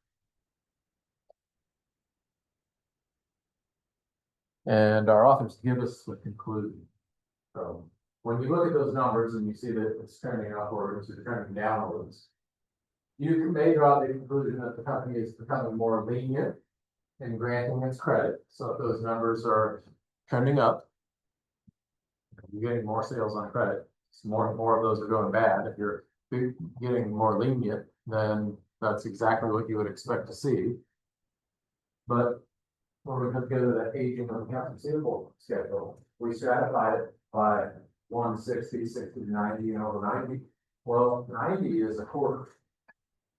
And our authors give us the conclusion. So when you look at those numbers and you see that it's trending upwards or trending downwards, you may draw the conclusion that the company is becoming more lenient in granting its credit. So if those numbers are trending up, you're getting more sales on credit, more of those are going bad. If you're getting more lenient, then that's exactly what you would expect to see. But when we put together that aging of accounts receivable schedule, we stratified it by 160, 60 to 90, and over 90. Well, 90 is a quarter.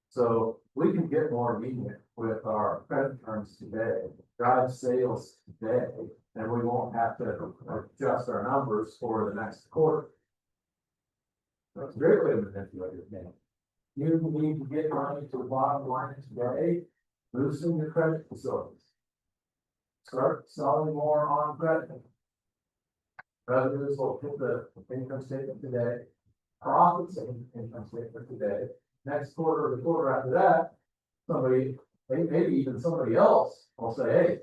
So we can get more lenient with our credit terms today, drive sales today, and we won't have to adjust our numbers for the next quarter. That's a great way to manipulate it, man. You need to get money to the bottom line today, loosen your credit facilities. Start selling more on credit. Revenues will hit the income statement today, profits in income statement today. Next quarter or the quarter after that, somebody, maybe even somebody else will say, hey,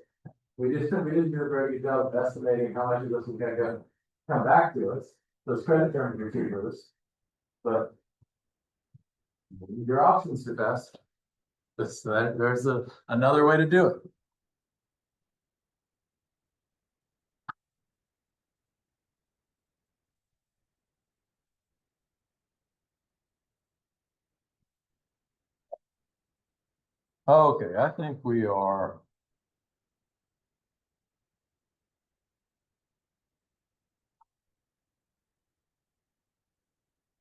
we didn't do a very good job of estimating how much of this is gonna come back to us. Those credit terms are too loose. But your options the best. There's another way to do it. Okay, I think we are.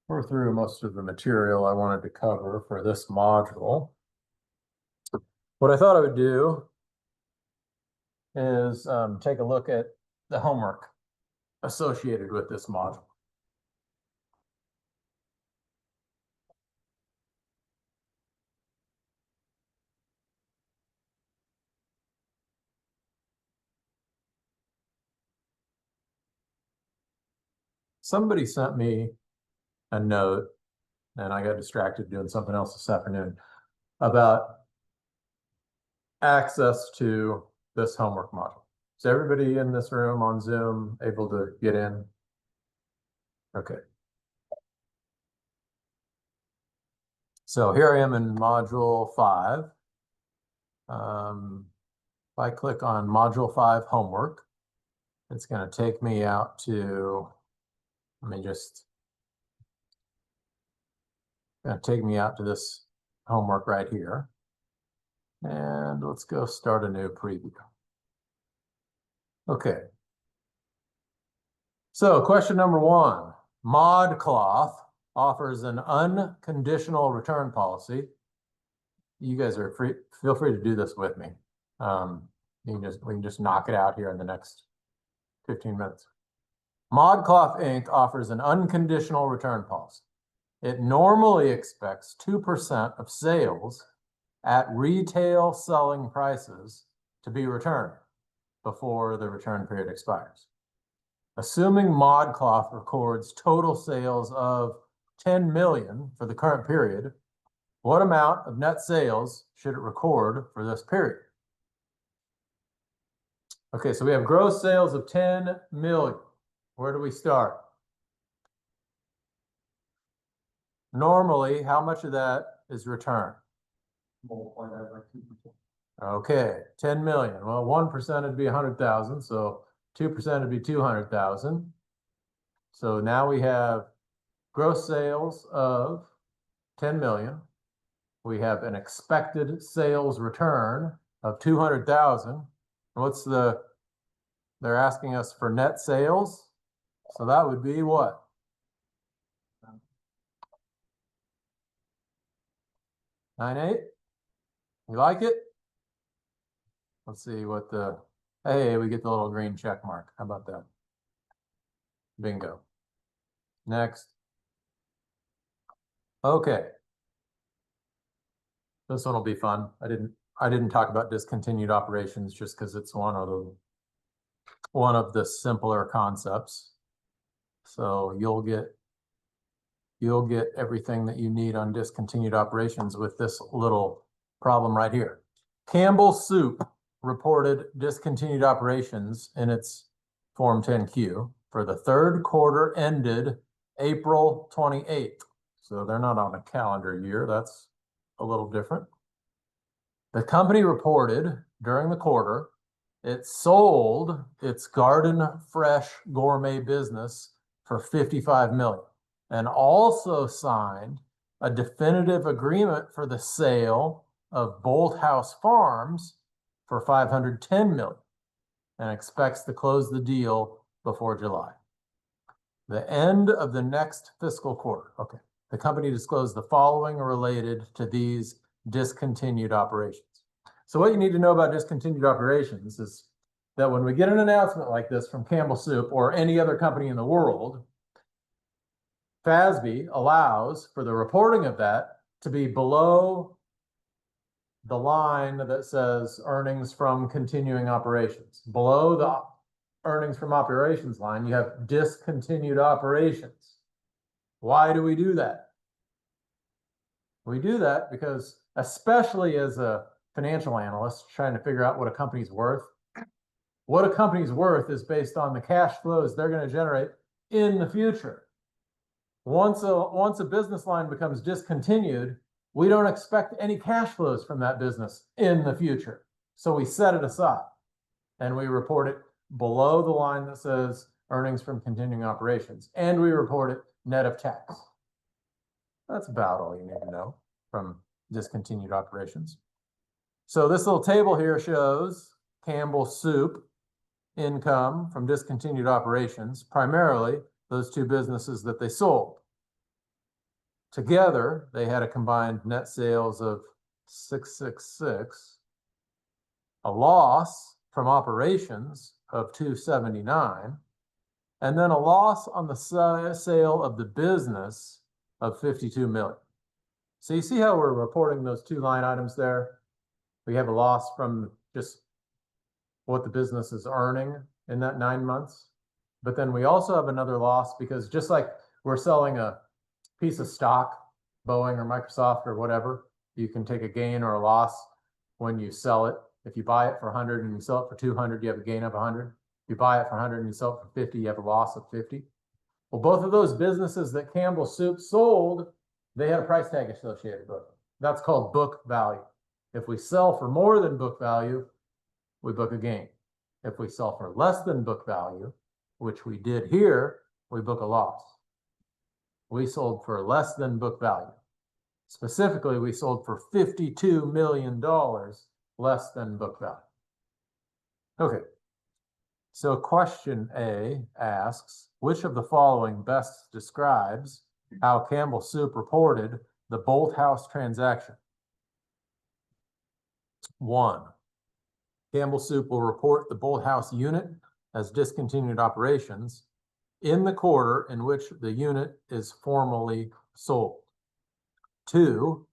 We're through most of the material I wanted to cover for this module. What I thought I would do is take a look at the homework associated with this module. Somebody sent me a note, and I got distracted doing something else this afternoon, about access to this homework module. Is everybody in this room on Zoom able to get in? Okay. So here I am in module 5. If I click on module 5 homework, it's going to take me out to, take me out to this homework right here. And let's go start a new preview. Okay. So question number 1, ModCloth offers an unconditional return policy. You guys are free, feel free to do this with me. We can just knock it out here in the next 15 minutes. ModCloth Inc. offers an unconditional return policy. It normally expects 2% of sales at retail selling prices to be returned before the return period expires. Assuming ModCloth records total sales of 10 million for the current period, what amount of net sales should it record for this period? Okay, so we have gross sales of 10 million. Where do we start? Normally, how much of that is returned? Multiply that by 2%. Okay, 10 million. Well, 1% would be 100,000, so 2% would be 200,000. So now we have gross sales of 10 million. We have an expected sales return of 200,000. What's they're asking us for net sales. So that would be what? 98? You like it? Let's see what hey, we get the little green check mark. How about that? Bingo. Next. Okay. This one will be fun. I didn't talk about discontinued operations just because it's one of the simpler concepts. So you'll get everything that you need on discontinued operations with this little problem right here. Campbell Soup reported discontinued operations in its Form 10-Q for the third quarter ended April 28th. So they're not on a calendar year. That's a little different. The company reported during the quarter it sold its Garden Fresh gourmet business for $55 million and also signed a definitive agreement for the sale of Bolthouse Farms for $510 million and expects to close the deal before July. The end of the next fiscal quarter. Okay. The company disclosed the following are related to these discontinued operations. So what you need to know about discontinued operations is that when we get an announcement like this from Campbell Soup or any other company in the world, FASB allows for the reporting of that to be below the line that says earnings from continuing operations. Below the earnings from operations line, you have discontinued operations. Why do we do that? We do that because, especially as a financial analyst trying to figure out what a company's worth, what a company's worth is based on the cash flows they're going to generate in the future. Once a business line becomes discontinued, we don't expect any cash flows from that business in the future. So we set it aside and we report it below the line that says earnings from continuing operations, and we report it net of tax. That's about all you need to know from discontinued operations. So this little table here shows Campbell Soup income from discontinued operations, primarily those two businesses that they sold. Together, they had a combined net sales of 666, a loss from operations of 279, and then a loss on the sale of the business of 52 million. So you see how we're reporting those two line items there? We have a loss from just what the business is earning in that 9 months. But then we also have another loss because just like we're selling a piece of stock, Boeing or Microsoft or whatever, you can take a gain or a loss when you sell it. If you buy it for 100 and you sell it for 200, you have a gain of 100. If you buy it for 100 and you sell it for 50, you have a loss of 50. Well, both of those businesses that Campbell Soup sold, they had a price tag associated with them. That's called book value. If we sell for more than book value, we book a gain. If we sell for less than book value, which we did here, we book a loss. We sold for less than book value. Specifically, we sold for $52 million less than book value. Okay. So question A asks, which of the following best describes how Campbell Soup reported the Bolthouse transaction? 1. Campbell Soup will report the Bolthouse unit as discontinued operations in the quarter in which the unit is formally sold. 2.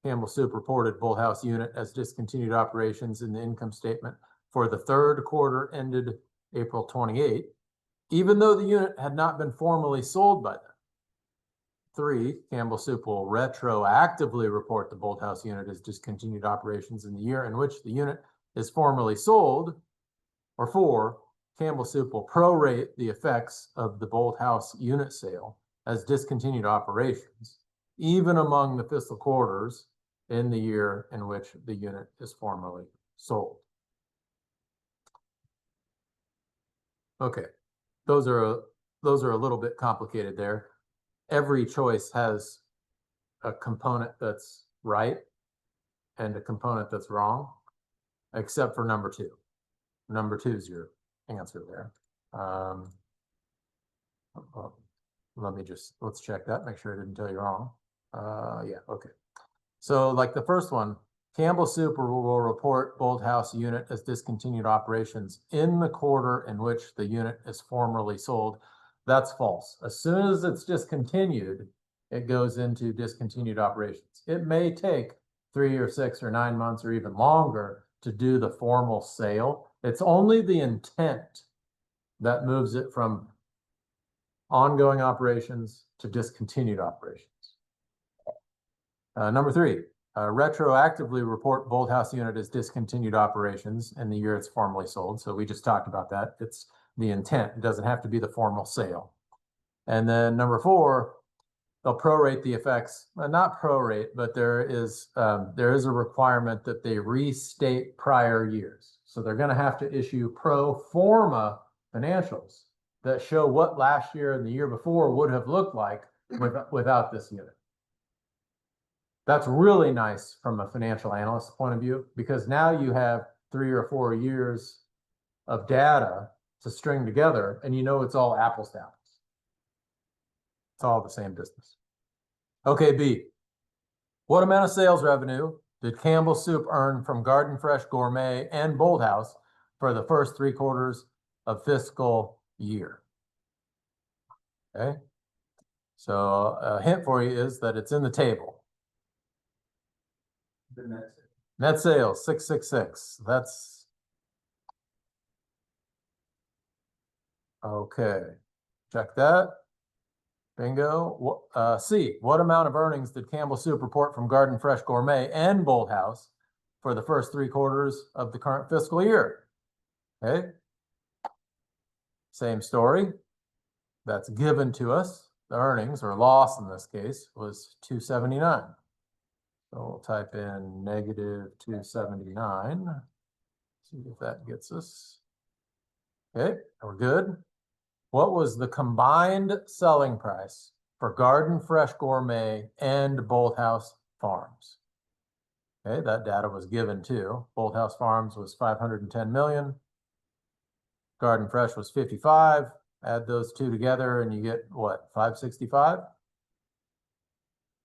Campbell Soup reported Bolthouse unit as discontinued operations in the income statement for the third quarter ended April 28, even though the unit had not been formally sold by then. 3. Campbell Soup will retroactively report the Bolthouse unit as discontinued operations in the year in which the unit is formally sold. Or 4. Campbell Soup will prorate the effects of the Bolthouse unit sale as discontinued operations, even among the fiscal quarters in the year in which the unit is formally sold. Okay, those are a little bit complicated there. Every choice has a component that's right and a component that's wrong, except for number 2. Number 2 is your answer there. Let's check that, make sure I didn't tell you wrong. Yeah, okay. So like the first one, Campbell Soup will report Bolthouse unit as discontinued operations in the quarter in which the unit is formally sold. That's false. As soon as it's discontinued, it goes into discontinued operations. It may take 3 or 6 or 9 months or even longer to do the formal sale. It's only the intent that moves it from ongoing operations to discontinued operations. Number 3, retroactively report Bolthouse unit as discontinued operations in the year it's formally sold. So we just talked about that. It's the intent. It doesn't have to be the formal sale. And then number 4, they'll prorate the effects. Not prorate, but there is a requirement that they restate prior years. So they're going to have to issue pro forma financials that show what last year and the year before would have looked like without this unit. That's really nice from a financial analyst point of view, because now you have 3 or 4 years of data to string together, and you know it's all apples to apples. It's all the same business. Okay, B. What amount of sales revenue did Campbell Soup earn from Garden Fresh Gourmet and Bolthouse for the first 3 quarters of fiscal year? Okay. So a hint for you is that it's in the table. The next. Net sales, 666. That's okay. Check that. Bingo. C, what amount of earnings did Campbell Soup report from Garden Fresh Gourmet and Bolthouse for the first 3 quarters of the current fiscal year? Okay. Same story. That's given to us. The earnings, or loss in this case, was 279. So we'll type in negative 279. See if that gets us. Okay, we're good. What was the combined selling price for Garden Fresh Gourmet and Bolthouse Farms? Okay, that data was given too. Bolthouse Farms was 510 million. Garden Fresh was 55. Add those two together and you get what, 565? Does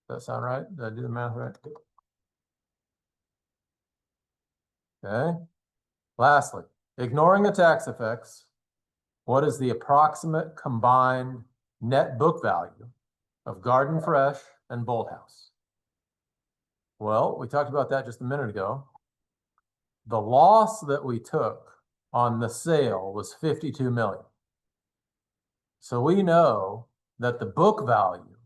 that sound right? Did I do the math right? Okay. Lastly, ignoring the tax effects, what is the approximate combined net book value of Garden Fresh and Bolthouse? Well, we talked about that just a minute ago. The loss that we took on the sale was 52 million. So we know that the book value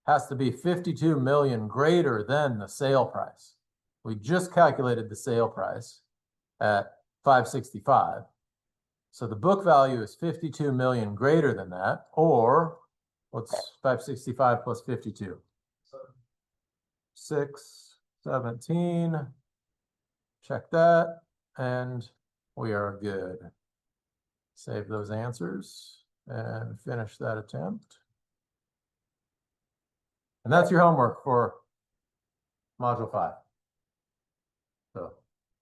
has to be 52 million greater than the sale price. We just calculated the sale price at 565. So the book value is 52 million greater than that, or what's 565 plus 52? 617. Check that, and we are good. Save those answers and finish that attempt. And that's your homework for Module 5. So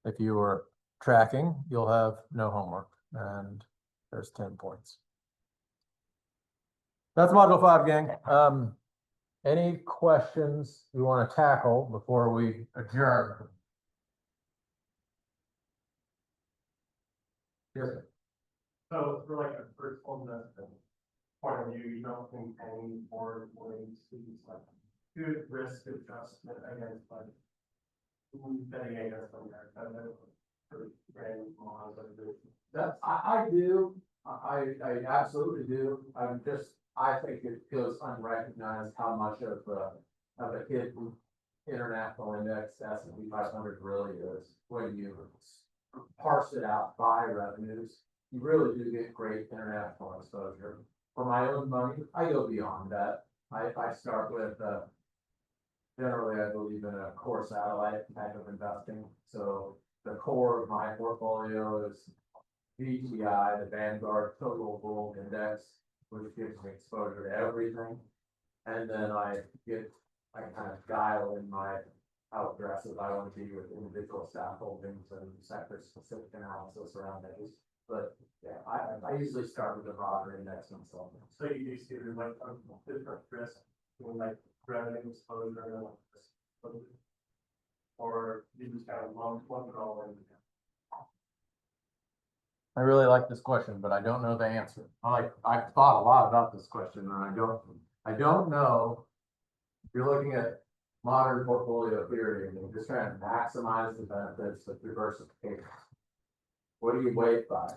if you were tracking, you'll have no homework, and there's 10 points. That's Module 5, gang. Any questions you want to tackle before we adjourn? Yes, sir. So for like a first investment point of view, you don't think any board willing to like good risk adjustment against like betting against them there, kind of for grand models like this. That, I do, I absolutely do. I think it goes unrecognized how much of a hidden international index S&P 500 really is when you parse it out by revenues. You really do get great international exposure. For my own money, I go beyond that. I start with, generally I believe in a core satellite type of investing. So the core of my portfolio is VTI, the Vanguard Total Gold Index, which gives me exposure to everything. And then I kind of dial in how aggressive I want to be with individual stock holdings and sector specific analysis around those. But yeah, I usually start with a broader index myself. So you do see like a different risk in like revenue exposure and like this, or you just kind of lump it all in. I really like this question, but I don't know the answer. I've thought a lot about this question, and I don't know. If you're looking at modern portfolio theory and you're just trying to maximize the benefits of diversification, what do you weigh it by?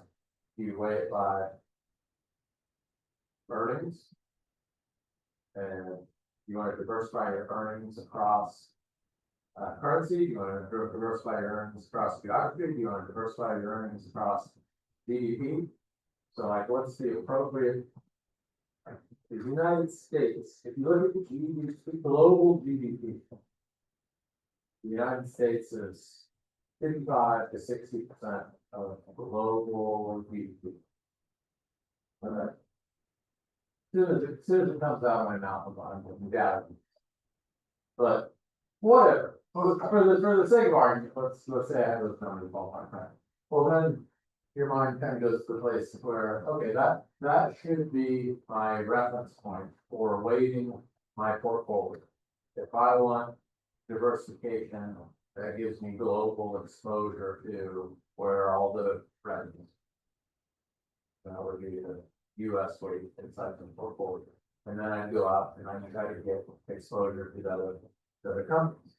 Do you weigh it by earnings? And you want to diversify your earnings across currency? You want to diversify your earnings across geography? You want to diversify your earnings across GDP? So like, what's the appropriate? The United States, if you look at the GDP, global GDP, the United States is 55 to 60% of global GDP. Okay. As soon as it comes out of my mouth, I'm getting data. But whatever. For the sake of argument, let's say I have those numbers ballpark right. Well, then your mind kind of goes to the place where, okay, that should be my reference point for weighting my portfolio. If I want diversification, that gives me global exposure to where all the revenues. That would be the US weight inside the portfolio. And then I go out and I try to get exposure to the other companies.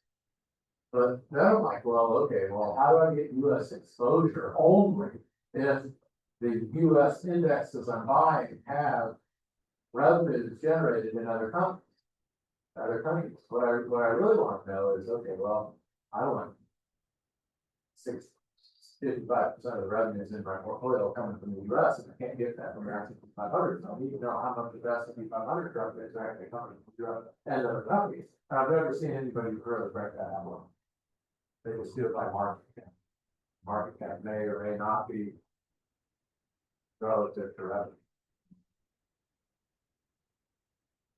But then I'm like, well, okay, well, how do I get US exposure only if the US indexes I'm buying have revenues generated in other companies? Other countries, what I really want to know is, okay, well, I want 55% of the revenues in my portfolio coming from the US, and I can't get that from the S&P 500, so I need to know how much of the S&P 500 revenues are actually coming from Europe and other companies. And I've never seen anybody really break that out. They just do it by market cap. Market cap may or may not be relative to revenue.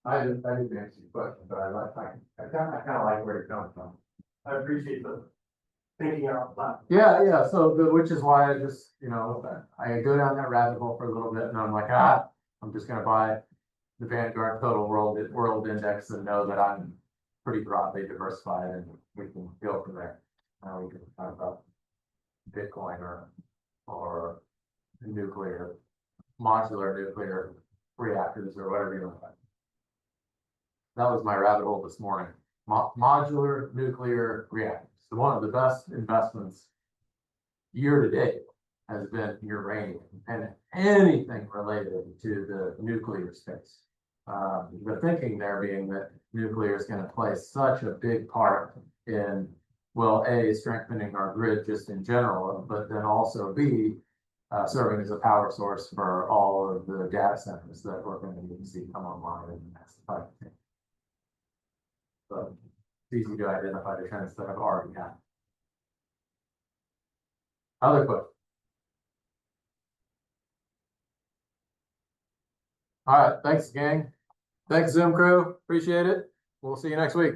I didn't answer your question, but I kind of like where you're coming from. I appreciate the thinking out loud. Yeah, so which is why I just, I go down that rabbit hole for a little bit and I'm like, I'm just gonna buy the Vanguard Total World Index and know that I'm pretty broadly diversified and we can go from there. Now we can talk about Bitcoin or nuclear, modular nuclear reactors or whatever you want. That was my rabbit hole this morning. Modular nuclear reactors. So one of the best investments year to date has been uranium and anything related to the nuclear space. The thinking there being that nuclear is going to play such a big part in, well, A, strengthening our grid just in general, but then also B, serving as a power source for all of the data centers that we're going to need to see come online in the next 5 to 10. So it's easy to identify the trends that have already happened. Other questions? All right, thanks, gang. Thanks, Zoom crew. Appreciate it. We'll see you next week.